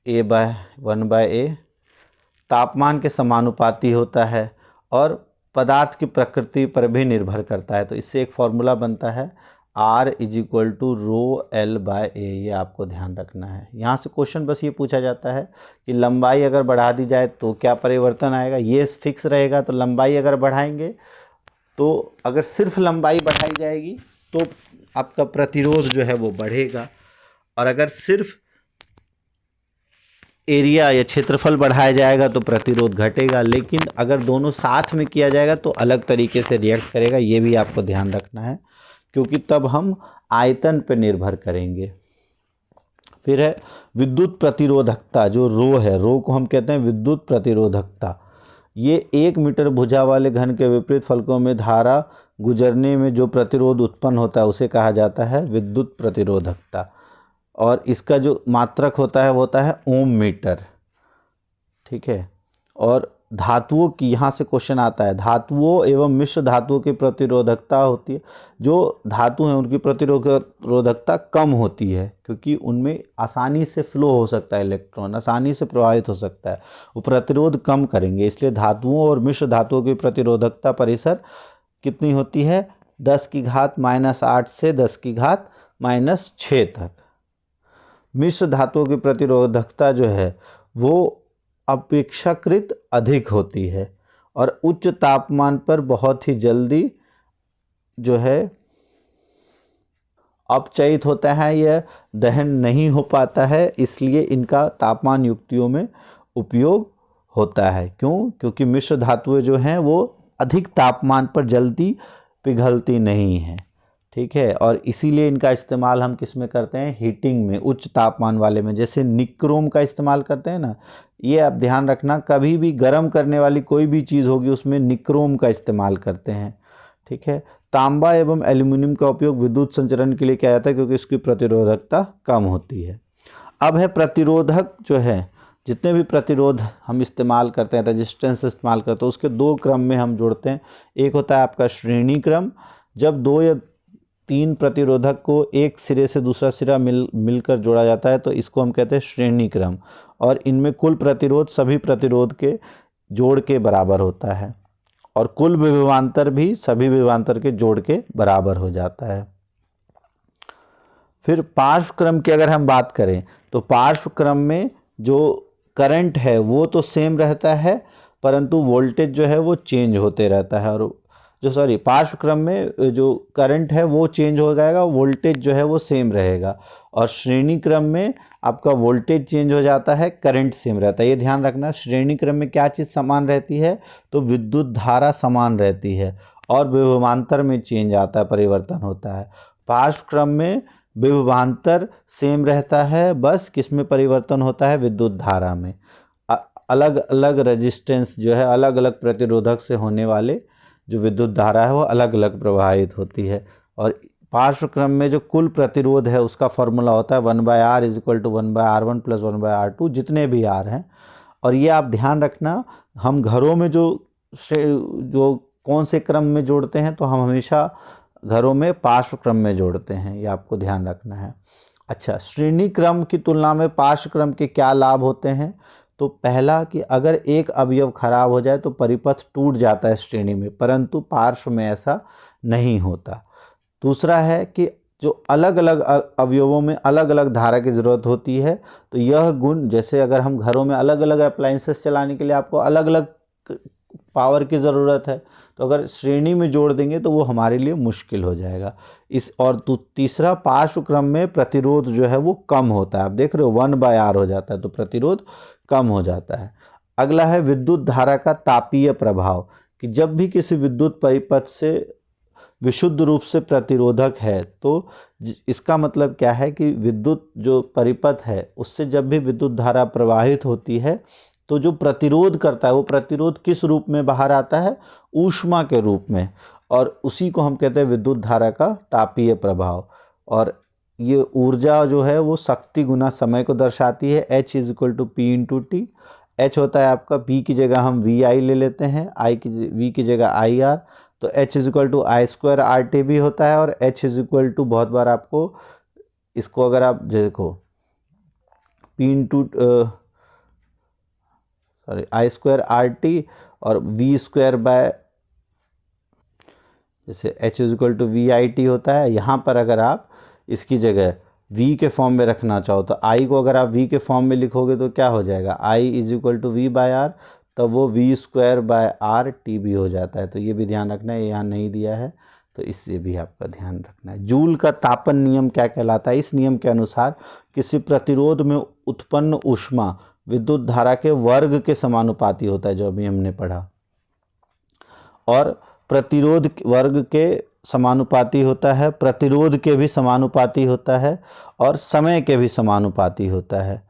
A/1/A। तापमान के समानुपाती होता है और पदार्थ की प्रकृति पर भी निर्भर करता है। तो इससे एक फॉर्मूला बनता है R = ρL/A। ये आपको ध्यान रखना है। यहाँ से क्वेश्चन बस ये पूछा जाता है कि लंबाई अगर बढ़ा दी जाए तो क्या परिवर्तन आएगा? ये फिक्स रहेगा। तो लंबाई अगर बढ़ाएंगे तो अगर सिर्फ लंबाई बढ़ाई जाएगी तो आपका प्रतिरोध जो है वो बढ़ेगा, और अगर सिर्फ एरिया या क्षेत्रफल बढ़ाया जाएगा तो प्रतिरोध घटेगा, लेकिन अगर दोनों साथ में किया जाएगा तो अलग तरीके से रिएक्ट करेगा। ये भी आपको ध्यान रखना है, क्योंकि तब हम आयतन पर निर्भर करेंगे। फिर है विद्युत प्रतिरोधकता, जो रो है, रो को हम कहते हैं विद्युत प्रतिरोधकता। ये 1 मीटर भुजा वाले घन के विपरीत फलकों में धारा गुजरने में जो प्रतिरोध उत्पन्न होता है उसे कहा जाता है विद्युत प्रतिरोधकता। और इसका जो मात्रक होता है वो होता है ओम मीटर। ठीक है। और धातुओं की, यहाँ से क्वेश्चन आता है, धातुओं एवं मिश्र धातुओं की प्रतिरोधकता होती है, जो धातु हैं उनकी प्रतिरोधकता कम होती है, क्योंकि उनमें आसानी से फ्लो हो सकता है, इलेक्ट्रॉन आसानी से प्रवाहित हो सकता है, वो प्रतिरोध कम करेंगे। इसलिए धातुओं और मिश्र धातुओं की प्रतिरोधकता परिसर कितनी होती है, 10 की घात -8 से 10 की घात -6 तक। मिश्र धातुओं की प्रतिरोधकता जो है वो अपेक्षाकृत अधिक होती है और उच्च तापमान पर बहुत ही जल्दी जो है अपचयित होता है, यह दहन नहीं हो पाता है, इसलिए इनका तापमान युक्तियों में उपयोग होता है। क्यों? क्योंकि मिश्र धातुएं जो हैं वो अधिक तापमान पर जल्दी पिघलती नहीं हैं। ठीक है। और इसीलिए इनका इस्तेमाल हम किस में करते हैं, हीटिंग में, उच्च तापमान वाले में, जैसे निक्रोम का इस्तेमाल करते हैं ना। ये आप ध्यान रखना, कभी भी गर्म करने वाली कोई भी चीज़ होगी उसमें निक्रोम का इस्तेमाल करते हैं। ठीक है। तांबा एवं एल्युमिनियम का उपयोग विद्युत संचरण के लिए किया जाता है, क्योंकि इसकी प्रतिरोधकता कम होती है। अब है प्रतिरोधक जो है, जितने भी प्रतिरोध हम इस्तेमाल करते हैं, रेजिस्टेंस इस्तेमाल करते हैं, उसके 2 क्रम में हम जोड़ते हैं। एक होता है आपका श्रेणी क्रम, जब 2 या 3 प्रतिरोधक को एक सिरे से दूसरा सिरा मिलकर जोड़ा जाता है तो इसको हम कहते हैं श्रेणी क्रम, और इनमें कुल प्रतिरोध सभी प्रतिरोध के जोड़ के बराबर होता है, और कुल विभवांतर भी सभी विभवांतर के जोड़ के बराबर हो जाता है। फिर पार्श्व क्रम की अगर हम बात करें तो पार्श्व क्रम में जो करंट है वो तो सेम रहता है, परंतु वोल्टेज जो है वो चेंज होते रहता है। और पार्श्व क्रम में जो करंट है वो चेंज हो जाएगा, वोल्टेज जो है वो सेम रहेगा। और श्रेणी क्रम में आपका वोल्टेज चेंज हो जाता है, करंट सेम रहता है। ये ध्यान रखना, श्रेणी क्रम में क्या चीज़ समान रहती है, तो विद्युत धारा समान रहती है, और विभवांतर में चेंज आता है, परिवर्तन होता है। पार्श्व क्रम में विभवांतर सेम रहता है, बस किसमें परिवर्तन होता है, विद्युत धारा में। अलग अलग रेजिस्टेंस जो है, अलग अलग प्रतिरोधक से होने वाले जो विद्युत धारा है वो अलग अलग प्रवाहित होती है। और पार्श्व क्रम में जो कुल प्रतिरोध है उसका फॉर्मूला होता है 1/R = 1/R1 + 1/R2, जितने भी R हैं। और ये आप ध्यान रखना, हम घरों में जो कौन से क्रम में जोड़ते हैं, तो हम हमेशा घरों में पार्श्व क्रम में जोड़ते हैं, ये आपको ध्यान रखना है। अच्छा, श्रेणी क्रम की तुलना में पार्श्व क्रम के क्या लाभ होते हैं, तो पहला कि अगर एक अवयव खराब हो जाए तो परिपथ टूट जाता है श्रेणी में, परंतु पार्श्व में ऐसा नहीं होता। दूसरा है कि जो अलग अलग अवयवों में अलग अलग धारा की ज़रूरत होती है, तो यह गुण, जैसे अगर हम घरों में अलग अलग अप्लाइंसेस चलाने के लिए आपको अलग अलग पावर की ज़रूरत है, तो अगर श्रेणी में जोड़ देंगे तो वो हमारे लिए मुश्किल हो जाएगा। तीसरा, पार्श्व क्रम में प्रतिरोध जो है वो कम होता है। आप देख रहे हो 1/R हो जाता है, तो प्रतिरोध कम हो जाता है। अगला है विद्युत धारा का तापीय प्रभाव, कि जब भी किसी विद्युत परिपथ से विशुद्ध रूप से प्रतिरोधक है, तो इसका मतलब क्या है कि विद्युत जो परिपथ है उससे जब भी विद्युत धारा प्रवाहित होती है तो जो प्रतिरोध करता है वो प्रतिरोध किस रूप में बाहर आता है, ऊष्मा के रूप में, और उसी को हम कहते हैं विद्युत धारा का तापीय प्रभाव। और ये ऊर्जा जो है वो शक्ति गुना समय को दर्शाती है। H = P × T। H होता है आपका, P की जगह हम VI ले लेते हैं, V की जगह IR, तो H = I² RT भी होता है। और H = बहुत बार आपको इसको अगर आप देखो I² RT और V² जैसे H = VIT होता है। यहाँ पर अगर आप इसकी जगह V के फॉर्म में रखना चाहो तो I को अगर आप V के फॉर्म में लिखोगे तो क्या हो जाएगा, I = V/R, तब वो V²/RT भी हो जाता है। तो ये भी ध्यान रखना है, यहाँ नहीं दिया है तो इससे भी आपका ध्यान रखना है। जूल का तापन नियम क्या कहलाता है, इस नियम के अनुसार किसी प्रतिरोध में उत्पन्न ऊष्मा विद्युत धारा के वर्ग के समानुपाती होता है, जो अभी हमने पढ़ा, और प्रतिरोध वर्ग के समानुपाती होता है, प्रतिरोध के भी समानुपाती होता है, और समय के भी समानुपाती होता है।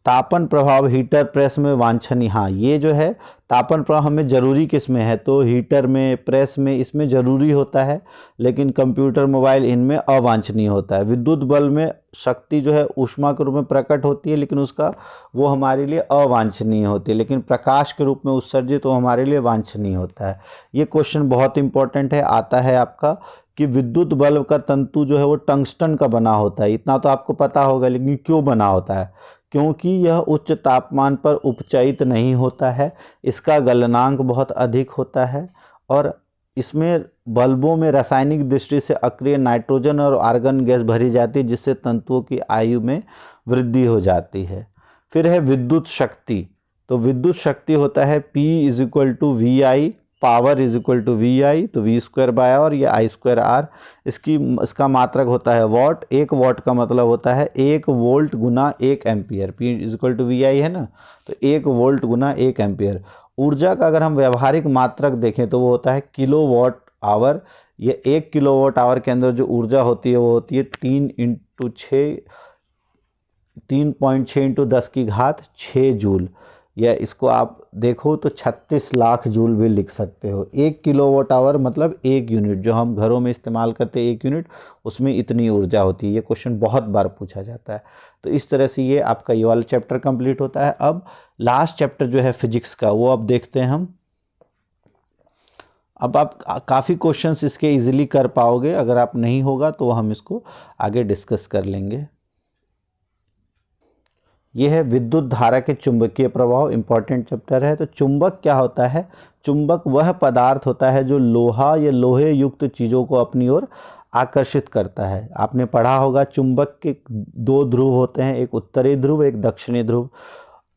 तापन प्रभाव हीटर प्रेस में वांछनीय, हाँ ये जो है तापन प्रभाव हमें ज़रूरी किस में है, तो हीटर में, प्रेस में, इसमें ज़रूरी होता है, लेकिन कंप्यूटर, मोबाइल, इनमें अवांछनीय होता है। विद्युत बल्ब में शक्ति जो है ऊष्मा के रूप में प्रकट होती है, लेकिन उसका वो हमारे लिए अवांछनीय होती है, लेकिन प्रकाश के रूप में उत्सर्जित वो हमारे लिए वांछनीय होता है। ये क्वेश्चन बहुत इंपॉर्टेंट है, आता है आपका कि विद्युत बल्ब का तंतु जो है वो टंगस्टन का बना होता है। इतना तो आपको पता होगा, लेकिन क्यों बना होता है? क्योंकि यह उच्च तापमान पर उपचयित नहीं होता है, इसका गलनांक बहुत अधिक होता है, और इसमें बल्बों में रासायनिक दृष्टि से अक्रिय नाइट्रोजन और आर्गन गैस भरी जाती है, जिससे तंतुओं की आयु में वृद्धि हो जाती है। फिर है विद्युत शक्ति। तो विद्युत शक्ति होता है P = VI, पावर = VI, तो V²/R या I²R। इसका मात्रक होता है वॉट। 1 वॉट का मतलब होता है 1 वोल्ट गुना 1 एम्पियर। P = VI है ना, तो 1 वोल्ट गुना 1 एम्पियर। ऊर्जा का अगर हम व्यवहारिक मात्रक देखें तो वो होता है किलोवाट आवर। ये 1 किलोवाट आवर के अंदर जो ऊर्जा होती है वो होती है 3.6 × 10⁶ जूल, या इसको आप देखो तो 36 लाख जूल भी लिख सकते हो। 1 किलोवाट आवर मतलब 1 यूनिट, जो हम घरों में इस्तेमाल करते हैं 1 यूनिट, उसमें इतनी ऊर्जा होती है। ये क्वेश्चन बहुत बार पूछा जाता है। तो इस तरह से ये आपका ये वाला चैप्टर कंप्लीट होता है। अब लास्ट चैप्टर जो है फिजिक्स का, वो अब देखते हैं हम। अब आप काफ़ी क्वेश्चंस इसके इजीली कर पाओगे, अगर आप नहीं होगा तो हम इसको आगे डिस्कस कर लेंगे। यह है विद्युत धारा के चुंबकीय प्रभाव, इंपॉर्टेंट चैप्टर है। तो चुंबक क्या होता है? चुंबक वह पदार्थ होता है जो लोहा या लोहे युक्त चीज़ों को अपनी ओर आकर्षित करता है। आपने पढ़ा होगा चुंबक के 2 ध्रुव होते हैं, एक उत्तरी ध्रुव, एक दक्षिणी ध्रुव।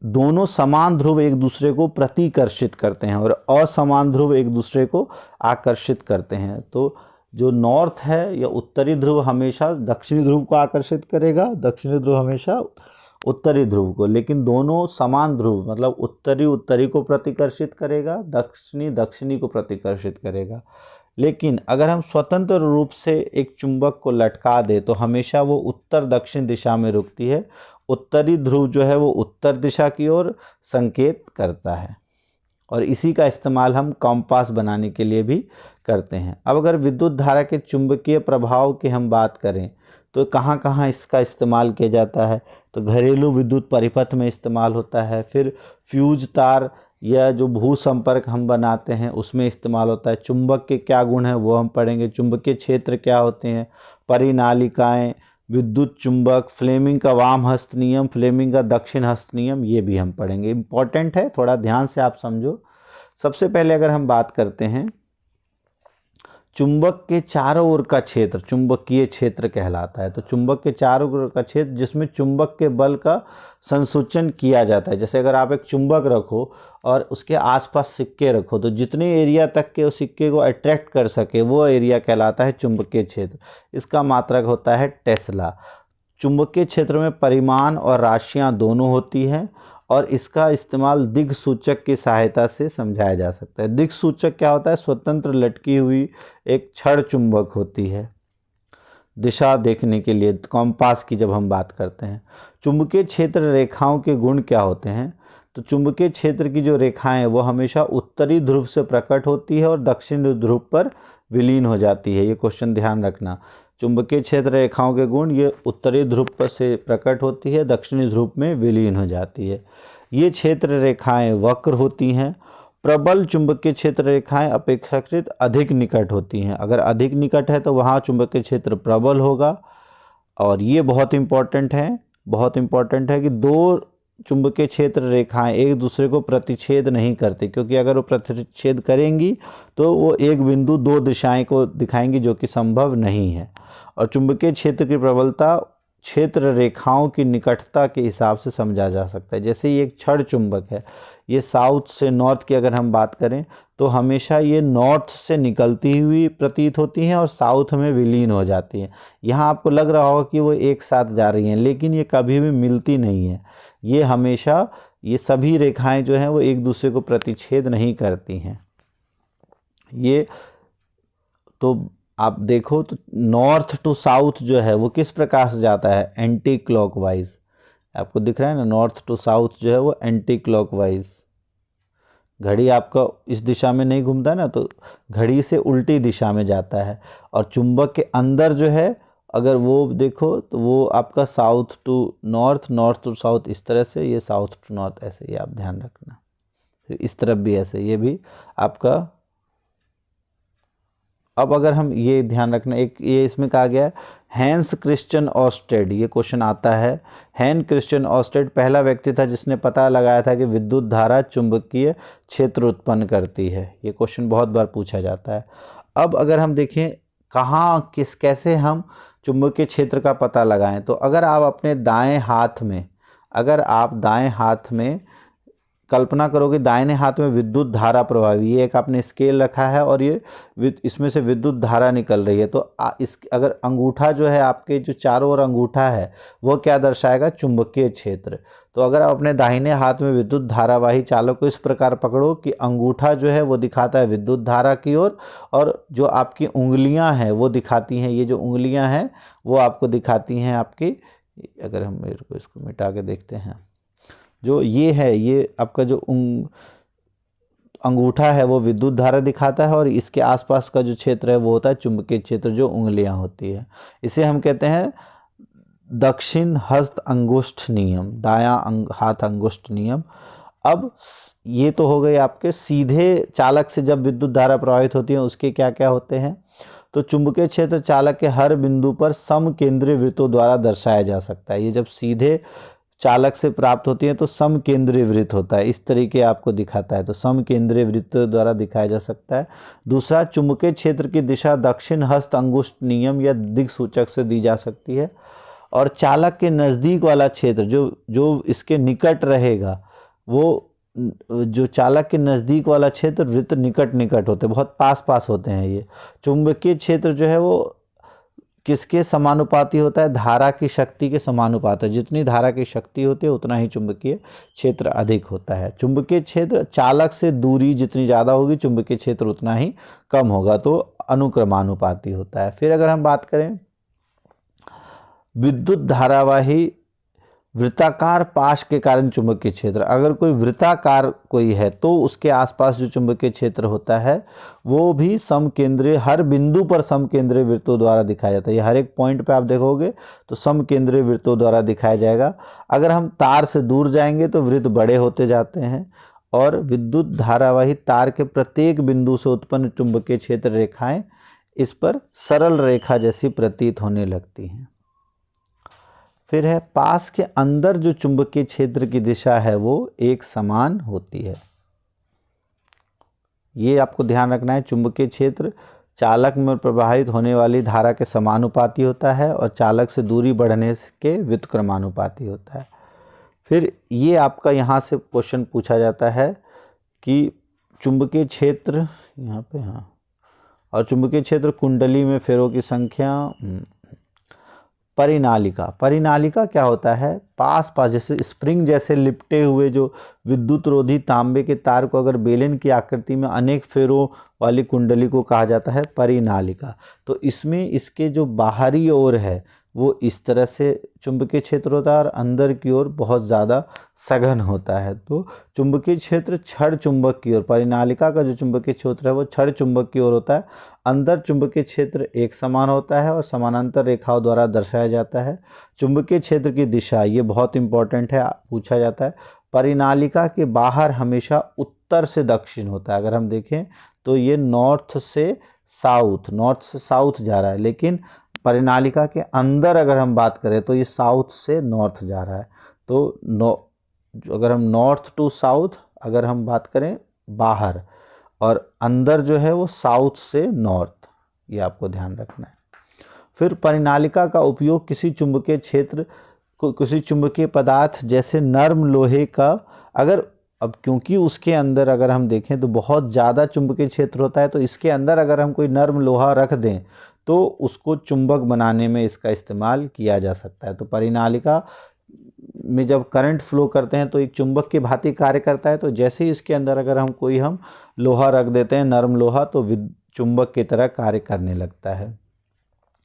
दोनों समान ध्रुव एक दूसरे को प्रतिकर्षित करते हैं, और असमान ध्रुव एक दूसरे को आकर्षित करते हैं। तो जो नॉर्थ है या उत्तरी ध्रुव हमेशा दक्षिणी ध्रुव को आकर्षित करेगा, दक्षिणी ध्रुव हमेशा उत्तरी ध्रुव को, लेकिन दोनों समान ध्रुव मतलब उत्तरी उत्तरी को प्रतिकर्षित करेगा, दक्षिणी दक्षिणी को प्रतिकर्षित करेगा। लेकिन अगर हम स्वतंत्र रूप से एक चुंबक को लटका दे तो हमेशा वो उत्तर दक्षिण दिशा में रुकती है। उत्तरी ध्रुव जो है वो उत्तर दिशा की ओर संकेत करता है, और इसी का इस्तेमाल हम कॉम्पास बनाने के लिए भी करते हैं। अब अगर विद्युत धारा के चुंबकीय प्रभाव की हम बात करें तो कहाँ कहाँ इसका इस्तेमाल किया जाता है? तो घरेलू विद्युत परिपथ में इस्तेमाल होता है, फिर फ्यूज तार या जो भू संपर्क हम बनाते हैं उसमें इस्तेमाल होता है। चुंबक के क्या गुण हैं वो हम पढ़ेंगे, चुंबकीय क्षेत्र क्या होते हैं, परिनालिकाएं, विद्युत चुंबक, फ्लेमिंग का वाम हस्त नियम, फ्लेमिंग का दक्षिण हस्त नियम, ये भी हम पढ़ेंगे। इम्पॉर्टेंट है, थोड़ा ध्यान से आप समझो। सबसे पहले अगर हम बात करते हैं चुंबक के चारों ओर का क्षेत्र चुंबकीय क्षेत्र कहलाता है। तो चुंबक के चारों ओर का क्षेत्र जिसमें चुंबक के बल का संसूचन किया जाता है। जैसे अगर आप एक चुंबक रखो और उसके आसपास सिक्के रखो, तो जितने एरिया तक के उस सिक्के को अट्रैक्ट कर सके वो एरिया कहलाता है चुंबकीय क्षेत्र। इसका मात्रक होता है टेस्ला। चुंबकीय क्षेत्र में परिमाण और राशियाँ दोनों होती हैं, और इसका इस्तेमाल दिक्सूचक की सहायता से समझाया जा सकता है। दिक्सूचक क्या होता है? स्वतंत्र लटकी हुई एक छड़ चुंबक होती है दिशा देखने के लिए, कॉम्पास की जब हम बात करते हैं। चुंबकीय क्षेत्र रेखाओं के गुण क्या होते हैं? तो चुंबकीय क्षेत्र की जो रेखाएं हैं वो हमेशा उत्तरी ध्रुव से प्रकट होती है और दक्षिण ध्रुव पर विलीन हो जाती है। ये क्वेश्चन ध्यान रखना। चुंबकीय क्षेत्र रेखाओं के गुण, ये उत्तरी ध्रुव पर से प्रकट होती है, दक्षिणी ध्रुव में विलीन हो जाती है। ये क्षेत्र रेखाएं वक्र होती हैं। प्रबल चुंबकीय क्षेत्र रेखाएं अपेक्षाकृत अधिक निकट होती हैं। अगर अधिक निकट है तो वहाँ चुंबकीय क्षेत्र प्रबल होगा। और ये बहुत इंपॉर्टेंट है कि 2 चुंबकीय क्षेत्र रेखाएं एक दूसरे को प्रतिच्छेद नहीं करती, क्योंकि अगर वो प्रतिच्छेद करेंगी तो वो एक बिंदु 2 दिशाएं को दिखाएंगी, जो कि संभव नहीं है। और चुंबकीय क्षेत्र की प्रबलता क्षेत्र रेखाओं की निकटता के हिसाब से समझा जा सकता है। जैसे ये एक छड़ चुंबक है, ये साउथ से नॉर्थ की अगर हम बात करें तो हमेशा ये नॉर्थ से निकलती हुई प्रतीत होती हैं और साउथ में विलीन हो जाती हैं। यहाँ आपको लग रहा होगा कि वो एक साथ जा रही हैं, लेकिन ये कभी भी मिलती नहीं है। ये हमेशा ये सभी रेखाएं जो हैं वो एक दूसरे को प्रतिच्छेद नहीं करती हैं। ये तो आप देखो तो नॉर्थ टू साउथ जो है वो किस प्रकार से जाता है, एंटी क्लॉकवाइज। आपको दिख रहा है ना, नॉर्थ टू साउथ जो है वो एंटी क्लॉकवाइज। घड़ी आपका इस दिशा में नहीं घूमता ना, तो घड़ी से उल्टी दिशा में जाता है। और चुंबक के अंदर जो है अगर वो देखो तो वो आपका south to north, north to south इस तरह से, ये साउथ टू नॉर्थ ऐसे, ये आप ध्यान रखना। फिर इस तरफ भी ऐसे, ये भी आपका। अब अगर हम ये ध्यान रखना, एक ये इसमें कहा गया है हैंस क्रिश्चियन ऑर्स्टेड, ये क्वेश्चन आता है। हैंस क्रिश्चियन ऑर्स्टेड पहला व्यक्ति था जिसने पता लगाया था कि विद्युत धारा चुंबकीय क्षेत्र उत्पन्न करती है। ये क्वेश्चन बहुत बार पूछा जाता है। अब अगर हम देखें कहाँ कैसे हम चुंबकीय क्षेत्र का पता लगाएं, तो अगर आप अपने दाएं हाथ में, अगर आप दाएं हाथ में कल्पना करोगे दाहिने हाथ में विद्युत धारा प्रवाही, ये एक आपने स्केल रखा है और ये इसमें से विद्युत धारा निकल रही है, तो इस अगर अंगूठा जो है आपके जो चारों ओर अंगूठा है वो क्या दर्शाएगा, चुंबकीय क्षेत्र। तो अगर आप अपने दाहिने हाथ में विद्युत धारावाही चालक को इस प्रकार पकड़ो कि अंगूठा जो है वो दिखाता है विद्युत धारा की ओर, और जो आपकी उंगलियां हैं वो दिखाती हैं, ये जो उंगलियां हैं वो आपको दिखाती हैं आपकी, अगर हम मेरे को इसको मिटा के देखते हैं, जो ये है ये आपका जो अंगूठा है वो विद्युत धारा दिखाता है, और इसके आसपास का जो क्षेत्र है वो होता है चुंबकीय क्षेत्र, जो उंगलियां होती है। इसे हम कहते हैं दक्षिण हस्त अंगुष्ठ नियम, दायां हाथ अंगुष्ठ नियम। अब ये तो हो गए आपके सीधे चालक से जब विद्युत धारा प्रवाहित होती है उसके क्या क्या होते हैं। तो चुंबकीय क्षेत्र चालक के हर बिंदु पर समकेंद्रीय वृत्तों द्वारा दर्शाया जा सकता है। ये जब सीधे चालक से प्राप्त होती है तो समकेंद्रीय वृत्त होता है, इस तरीके आपको दिखाता है, तो समकेंद्रीय वृत्त द्वारा दिखाया जा सकता है। दूसरा, चुंबकीय क्षेत्र की दिशा दक्षिण हस्त अंगुष्ठ नियम या दिक्सूचक से दी जा सकती है। और चालक के नज़दीक वाला क्षेत्र जो इसके निकट रहेगा, वो जो चालक के नज़दीक वाला क्षेत्र वृत्त निकट निकट होते हैं, बहुत पास पास होते हैं। ये चुंबकीय क्षेत्र जो है वो किसके समानुपाती होता है, धारा की शक्ति के समानुपाती है। जितनी धारा की शक्ति होती है उतना ही चुंबकीय क्षेत्र अधिक होता है। चुंबकीय क्षेत्र चालक से दूरी जितनी ज़्यादा होगी चुंबकीय क्षेत्र उतना ही कम होगा, तो अनुक्रमानुपाती होता है। फिर अगर हम बात करें विद्युत धारावाही वृत्ताकार पाश के कारण चुंबकीय क्षेत्र, अगर कोई वृत्ताकार कोई है तो उसके आसपास जो चुंबकीय क्षेत्र होता है वो भी समकेंद्रीय, हर बिंदु पर समकेंद्रीय वृत्तों द्वारा दिखाया जाता है। ये हर एक पॉइंट पे आप देखोगे तो समकेंद्रीय वृत्तों द्वारा दिखाया जाएगा। अगर हम तार से दूर जाएंगे तो वृत्त बड़े होते जाते हैं, और विद्युत धारावाही तार के प्रत्येक बिंदु से उत्पन्न चुंबकीय क्षेत्र रेखाएं इस पर सरल रेखा जैसी प्रतीत होने लगती हैं। फिर है पास के अंदर जो चुंबकीय क्षेत्र की दिशा है वो एक समान होती है। ये आपको ध्यान रखना है, चुंबकीय क्षेत्र चालक में प्रवाहित होने वाली धारा के समानुपाती होता है और चालक से दूरी बढ़ने के व्युत्क्रमानुपाती होता है। फिर ये आपका यहाँ से क्वेश्चन पूछा जाता है कि चुंबकीय क्षेत्र यहाँ पे, हाँ, और चुंबकीय क्षेत्र कुंडली में फेरों की संख्या। परिनालिका, परिनालिका क्या होता है, पास पास जैसे स्प्रिंग जैसे लिपटे हुए जो विद्युत रोधी तांबे के तार को अगर बेलन की आकृति में अनेक फेरों वाली कुंडली को कहा जाता है परिनालिका। तो इसमें इसके जो बाहरी ओर है वो इस तरह से चुंबकीय क्षेत्र होता है और अंदर की ओर बहुत ज़्यादा सघन होता है। तो चुंबकीय क्षेत्र छड़ चुंबक की ओर, परिनालिका का जो चुंबकीय क्षेत्र है वो छड़ चुंबक की ओर होता है। अंदर चुंबकीय क्षेत्र एक समान होता है और समानांतर रेखाओं द्वारा दर्शाया जाता है। चुंबकीय क्षेत्र की दिशा, ये बहुत इंपॉर्टेंट है, पूछा जाता है। परिनालिका के बाहर हमेशा उत्तर से दक्षिण होता है। अगर हम देखें तो ये नॉर्थ से साउथ जा रहा है, लेकिन परिनालिका के अंदर अगर हम बात करें तो ये साउथ से नॉर्थ जा रहा है। तो अगर हम नॉर्थ टू साउथ अगर हम बात करें बाहर, और अंदर जो है वो साउथ से नॉर्थ, ये आपको ध्यान रखना है। फिर परिनालिका का उपयोग किसी चुंबकीय क्षेत्र को, किसी चुंबकीय पदार्थ जैसे नर्म लोहे का, अगर अब क्योंकि उसके अंदर अगर हम देखें तो बहुत ज़्यादा चुंबकीय क्षेत्र होता है, तो इसके अंदर अगर हम कोई नर्म लोहा रख दें तो उसको चुंबक बनाने में इसका इस्तेमाल किया जा सकता है। तो परिनालिका में जब करंट फ्लो करते हैं तो एक चुंबक की भांति कार्य करता है। तो जैसे ही इसके अंदर अगर हम लोहा रख देते हैं, नरम लोहा, तो चुंबक की तरह कार्य करने लगता है,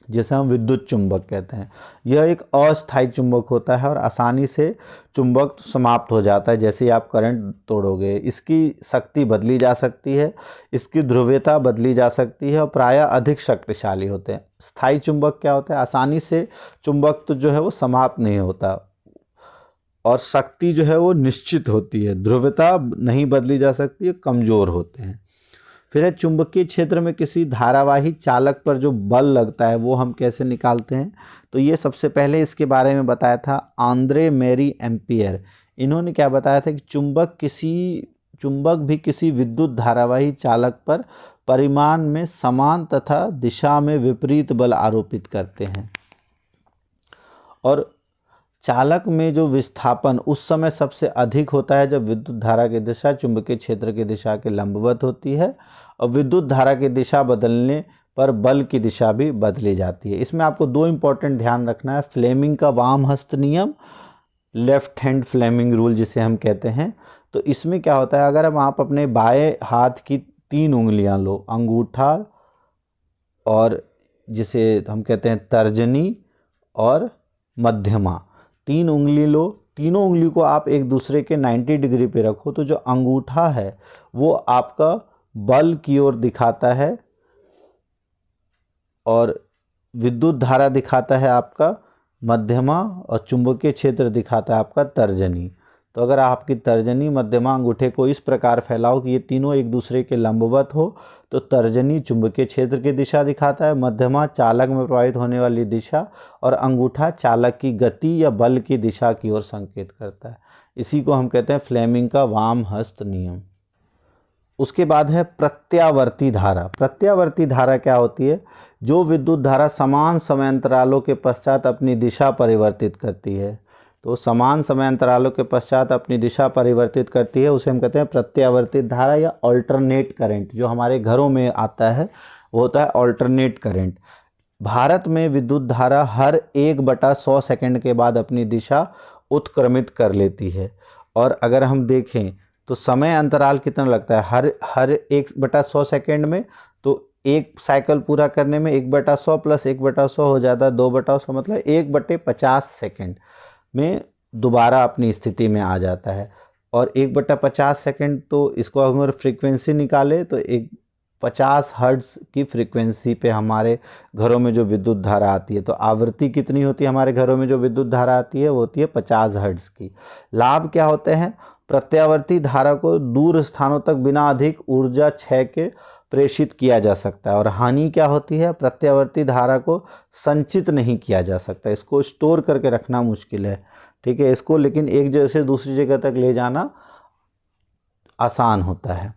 जिसे हम विद्युत चुंबक कहते हैं। यह एक अस्थायी चुंबक होता है और आसानी से चुंबक समाप्त हो जाता है जैसे ही आप करंट तोड़ोगे। इसकी शक्ति बदली जा सकती है, इसकी ध्रुवीयता बदली जा सकती है और प्रायः अधिक शक्तिशाली होते हैं। स्थायी चुंबक क्या होता है? आसानी से चुंबक तो जो है वो समाप्त नहीं होता और शक्ति जो है वो निश्चित होती है, ध्रुवीयता नहीं बदली जा सकती है, कमज़ोर होते हैं। फिर है चुंबकीय क्षेत्र में किसी धारावाही चालक पर जो बल लगता है वो हम कैसे निकालते हैं? तो ये सबसे पहले इसके बारे में बताया था आंद्रे मैरी एम्पियर। इन्होंने क्या बताया था कि चुंबक भी किसी विद्युत धारावाही चालक पर परिमाण में समान तथा दिशा में विपरीत बल आरोपित करते हैं और चालक में जो विस्थापन उस समय सबसे अधिक होता है जब विद्युत धारा की दिशा चुंबकीय क्षेत्र की दिशा के लंबवत होती है और विद्युत धारा की दिशा बदलने पर बल की दिशा भी बदली जाती है। इसमें आपको दो इंपॉर्टेंट ध्यान रखना है, फ्लेमिंग का वाम हस्त नियम, लेफ्ट हैंड फ्लेमिंग रूल जिसे हम कहते हैं। तो इसमें क्या होता है, अगर हम आप अपने बाएं हाथ की 3 उंगलियां लो, अंगूठा और जिसे हम कहते हैं तर्जनी और मध्यमा, 3 उंगली लो, तीनों उंगली को आप एक दूसरे के 90 डिग्री पे रखो, तो जो अंगूठा है वो आपका बल की ओर दिखाता है और विद्युत धारा दिखाता है आपका मध्यमा और चुंबकीय क्षेत्र दिखाता है आपका तर्जनी। तो अगर आपकी तर्जनी मध्यमा अंगूठे को इस प्रकार फैलाओ कि ये तीनों एक दूसरे के लंबवत हो, तो तर्जनी चुंबकीय क्षेत्र की दिशा दिखाता है, मध्यमा चालक में प्रवाहित होने वाली दिशा और अंगूठा चालक की गति या बल की दिशा की ओर संकेत करता है। इसी को हम कहते हैं फ्लेमिंग का वाम हस्त नियम। उसके बाद है प्रत्यावर्ती धारा। प्रत्यावर्ती धारा क्या होती है? जो विद्युत धारा समान समय अंतरालों के पश्चात अपनी दिशा परिवर्तित करती है। तो समान समय अंतरालों के पश्चात अपनी दिशा परिवर्तित करती है, उसे हम कहते हैं प्रत्यावर्तित धारा या अल्टरनेट करंट। जो हमारे घरों में आता है वो होता है अल्टरनेट करंट। भारत में विद्युत धारा हर 1/100 सेकंड के बाद अपनी दिशा उत्क्रमित कर लेती है। और अगर हम देखें तो समय अंतराल कितना लगता है हर 1/100 सेकंड में, तो एक साइकिल पूरा करने में 1/100 प्लस 1/100 हो जाता है 2/100, मतलब 1/50 सेकंड में दोबारा अपनी स्थिति में आ जाता है। और 1/50 सेकंड, तो इसको अगर फ्रीक्वेंसी निकाले तो 50 हर्ट्ज़ की फ्रीक्वेंसी पे हमारे घरों में जो विद्युत धारा आती है। तो आवृत्ति कितनी होती है हमारे घरों में जो विद्युत धारा आती है? वो होती है 50 हर्ट्ज़ की। लाभ क्या होते हैं? प्रत्यावर्ती धारा को दूर स्थानों तक बिना अधिक ऊर्जा क्षय के प्रेषित किया जा सकता है। और हानि क्या होती है? प्रत्यावर्ती धारा को संचित नहीं किया जा सकता, इसको स्टोर करके रखना मुश्किल है, ठीक है। इसको लेकिन एक जगह से दूसरी जगह तक ले जाना आसान होता है।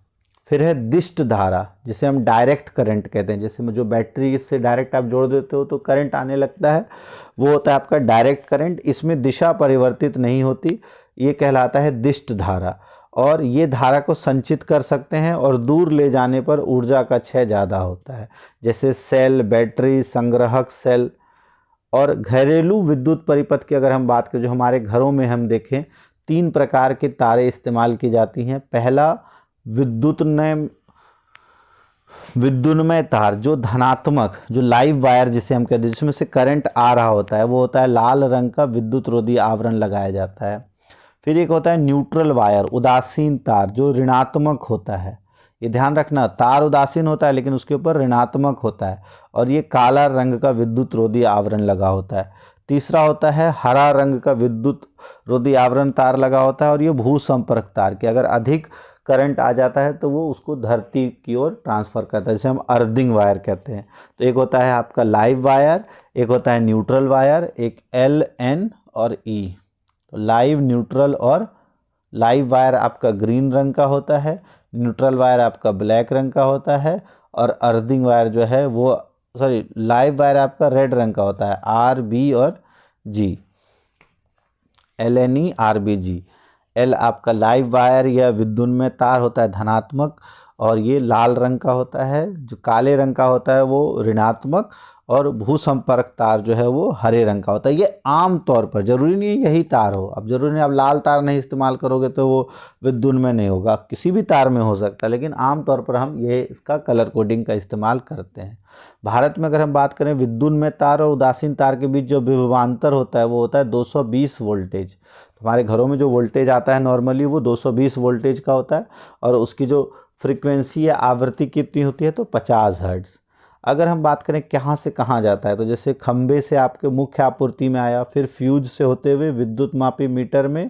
फिर है दिष्ट धारा, जिसे हम डायरेक्ट करंट कहते हैं। जैसे जो बैटरी से डायरेक्ट आप जोड़ देते हो तो करंट आने लगता है, वो होता है आपका डायरेक्ट करंट। इसमें दिशा परिवर्तित नहीं होती, ये कहलाता है दिष्ट धारा। और ये धारा को संचित कर सकते हैं और दूर ले जाने पर ऊर्जा का क्षय ज़्यादा होता है। जैसे सेल, बैटरी, संग्राहक सेल। और घरेलू विद्युत परिपथ की अगर हम बात करें, जो हमारे घरों में हम देखें 3 प्रकार के तारे इस्तेमाल की जाती हैं। पहला विद्युन्मय तार, जो धनात्मक, जो लाइव वायर जिसे हम कहते हैं, जिसमें से करंट आ रहा होता है, वो होता है लाल रंग का विद्युत रोधी आवरण लगाया जाता है। फिर एक होता है न्यूट्रल वायर, उदासीन तार, जो ऋणात्मक होता है। ये ध्यान रखना, तार उदासीन होता है लेकिन उसके ऊपर ऋणात्मक होता है और ये काला रंग का विद्युत रोधी आवरण लगा होता है। तीसरा होता है हरा रंग का विद्युत रोधी आवरण तार लगा होता है और ये भू संपर्क तार, कि अगर अधिक करंट आ जाता है तो वो उसको धरती की ओर ट्रांसफ़र करता है, जिसे हम अर्थिंग वायर कहते हैं। तो एक होता है आपका लाइव वायर, एक होता है न्यूट्रल वायर, एक L, N और E। तो लाइव, न्यूट्रल और लाइव वायर आपका ग्रीन रंग का होता है, न्यूट्रल वायर आपका ब्लैक रंग का होता है और अर्थिंग वायर जो है वो लाइव वायर आपका रेड रंग का होता है, RB और G, LNE RBG। L आपका लाइव वायर या विद्युन्मय तार होता है धनात्मक और ये लाल रंग का होता है। जो काले रंग का होता है वो ऋणात्मक और भूसंपर्क तार जो है वो हरे रंग का होता है। ये आम तौर पर, जरूरी नहीं है यही तार हो, अब जरूरी नहीं आप लाल तार नहीं इस्तेमाल करोगे तो वो विद्युत में नहीं होगा, किसी भी तार में हो सकता है, लेकिन आम तौर पर हम ये इसका कलर कोडिंग का इस्तेमाल करते हैं। भारत में अगर हम बात करें विद्युत में तार और उदासीन तार के बीच जो विभवांतर होता है वो होता है 220 वोल्टेज। हमारे घरों में जो वोल्टेज आता है नॉर्मली वो 220 वोल्टेज का होता है, और उसकी जो फ्रीक्वेंसी या आवृत्ति कितनी होती है तो 50 हर्ट्ज़। अगर हम बात करें कहाँ से कहाँ जाता है, तो जैसे खंबे से आपके मुख्य आपूर्ति में आया, फिर फ्यूज से होते हुए विद्युत मापी मीटर में,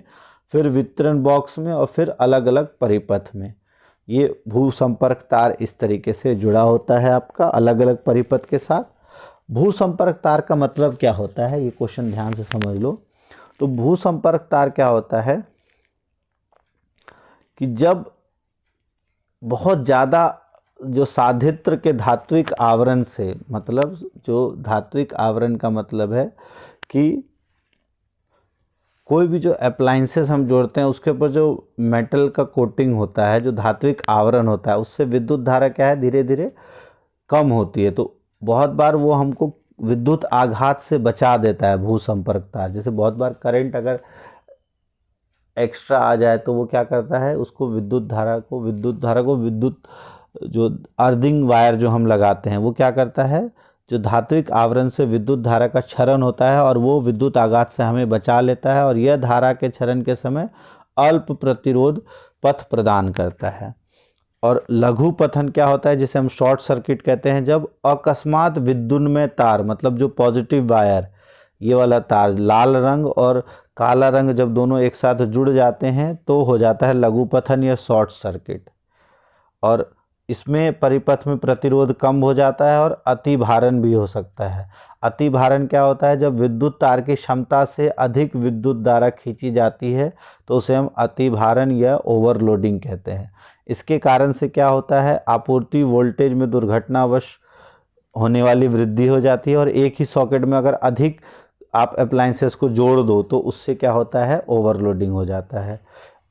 फिर वितरण बॉक्स में, और फिर अलग अलग परिपथ में। ये भूसंपर्क तार इस तरीके से जुड़ा होता है आपका अलग अलग परिपथ के साथ। भूसंपर्क तार का मतलब क्या होता है, ये क्वेश्चन ध्यान से समझ लो। तो भूसंपर्क तार क्या होता है कि जब बहुत ज़्यादा जो साधित्र के धात्विक आवरण से, मतलब जो धात्विक आवरण का मतलब है कि कोई भी जो अप्लायंसेस हम जोड़ते हैं उसके ऊपर जो मेटल का कोटिंग होता है, जो धात्विक आवरण होता है, उससे विद्युत धारा क्या है धीरे धीरे कम होती है। तो बहुत बार वो हमको विद्युत आघात से बचा देता है भूसंपर्क तार। जैसे बहुत बार करंट अगर एक्स्ट्रा आ जाए तो वो क्या करता है, उसको विद्युत धारा को विद्युत जो अर्थिंग वायर जो हम लगाते हैं वो क्या करता है, जो धात्विक आवरण से विद्युत धारा का क्षरण होता है और वो विद्युत आघात से हमें बचा लेता है, और यह धारा के क्षरण के समय अल्प प्रतिरोध पथ प्रदान करता है। और लघु पथन क्या होता है, जिसे हम शॉर्ट सर्किट कहते हैं, जब अकस्मात विद्युन्मय तार, मतलब जो पॉजिटिव वायर, ये वाला तार लाल रंग और काला रंग जब दोनों एक साथ जुड़ जाते हैं तो हो जाता है लघु पथन या शॉर्ट सर्किट। और इसमें परिपथ में प्रतिरोध कम हो जाता है और अति भारण भी हो सकता है। अति भारण क्या होता है, जब विद्युत तार की क्षमता से अधिक विद्युत धारा खींची जाती है तो उसे हम अति भारण या ओवरलोडिंग कहते हैं। इसके कारण से क्या होता है, आपूर्ति वोल्टेज में दुर्घटनावश होने वाली वृद्धि हो जाती है, और एक ही सॉकेट में अगर अधिक आप अप्लायंसेस को जोड़ दो तो उससे क्या होता है, ओवरलोडिंग हो जाता है।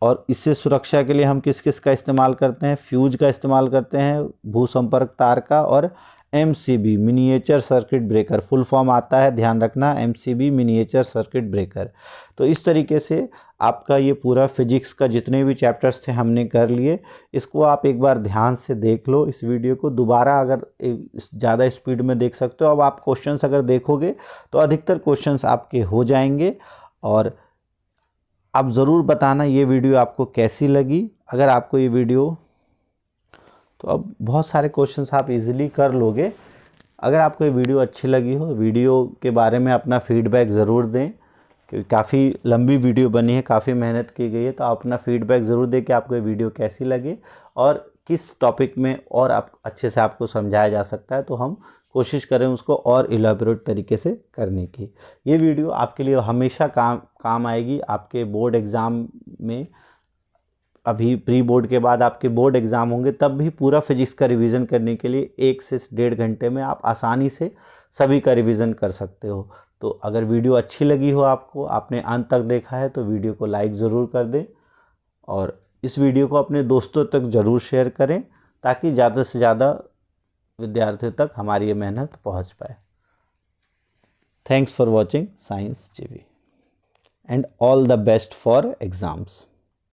और इससे सुरक्षा के लिए हम किस किस का इस्तेमाल करते हैं, फ्यूज का इस्तेमाल करते हैं, भूसंपर्क तार का, और MCB miniature circuit breaker, full form आता है ध्यान रखना, MCB मिनिएचर सर्किट ब्रेकर। तो इस तरीके से आपका ये पूरा फिजिक्स का जितने भी चैप्टर्स थे हमने कर लिए। इसको आप एक बार ध्यान से देख लो, इस वीडियो को दोबारा अगर ज़्यादा स्पीड में देख सकते हो। अब आप क्वेश्चंस अगर देखोगे तो अधिकतर क्वेश्चंस आपके हो जाएंगे। और आप ज़रूर बताना ये वीडियो आपको कैसी लगी। अगर आपको ये वीडियो, तो अब बहुत सारे क्वेश्चंस आप इजीली कर लोगे। अगर आपको ये वीडियो अच्छी लगी हो, वीडियो के बारे में अपना फीडबैक ज़रूर दें, क्योंकि काफ़ी लंबी वीडियो बनी है, काफ़ी मेहनत की गई है। तो आप अपना फीडबैक ज़रूर दें कि आपको ये वीडियो कैसी लगी और किस टॉपिक में और आप अच्छे से आपको समझाया जा सकता है, तो हम कोशिश करें उसको और इलाबोरेट तरीके से करने की। ये वीडियो आपके लिए हमेशा काम आएगी आपके बोर्ड एग्ज़ाम में। अभी प्री बोर्ड के बाद आपके बोर्ड एग्ज़ाम होंगे, तब भी पूरा फिजिक्स का रिवीजन करने के लिए 1 से 1.5 घंटे में आप आसानी से सभी का रिवीजन कर सकते हो। तो अगर वीडियो अच्छी लगी हो आपको, आपने अंत तक देखा है, तो वीडियो को लाइक ज़रूर कर दें और इस वीडियो को अपने दोस्तों तक ज़रूर शेयर करें, ताकि ज़्यादा से ज़्यादा विद्यार्थियों तक हमारी ये मेहनत पहुंच पाए। थैंक्स फॉर वॉचिंग साइंस जीवी and all the best for exams.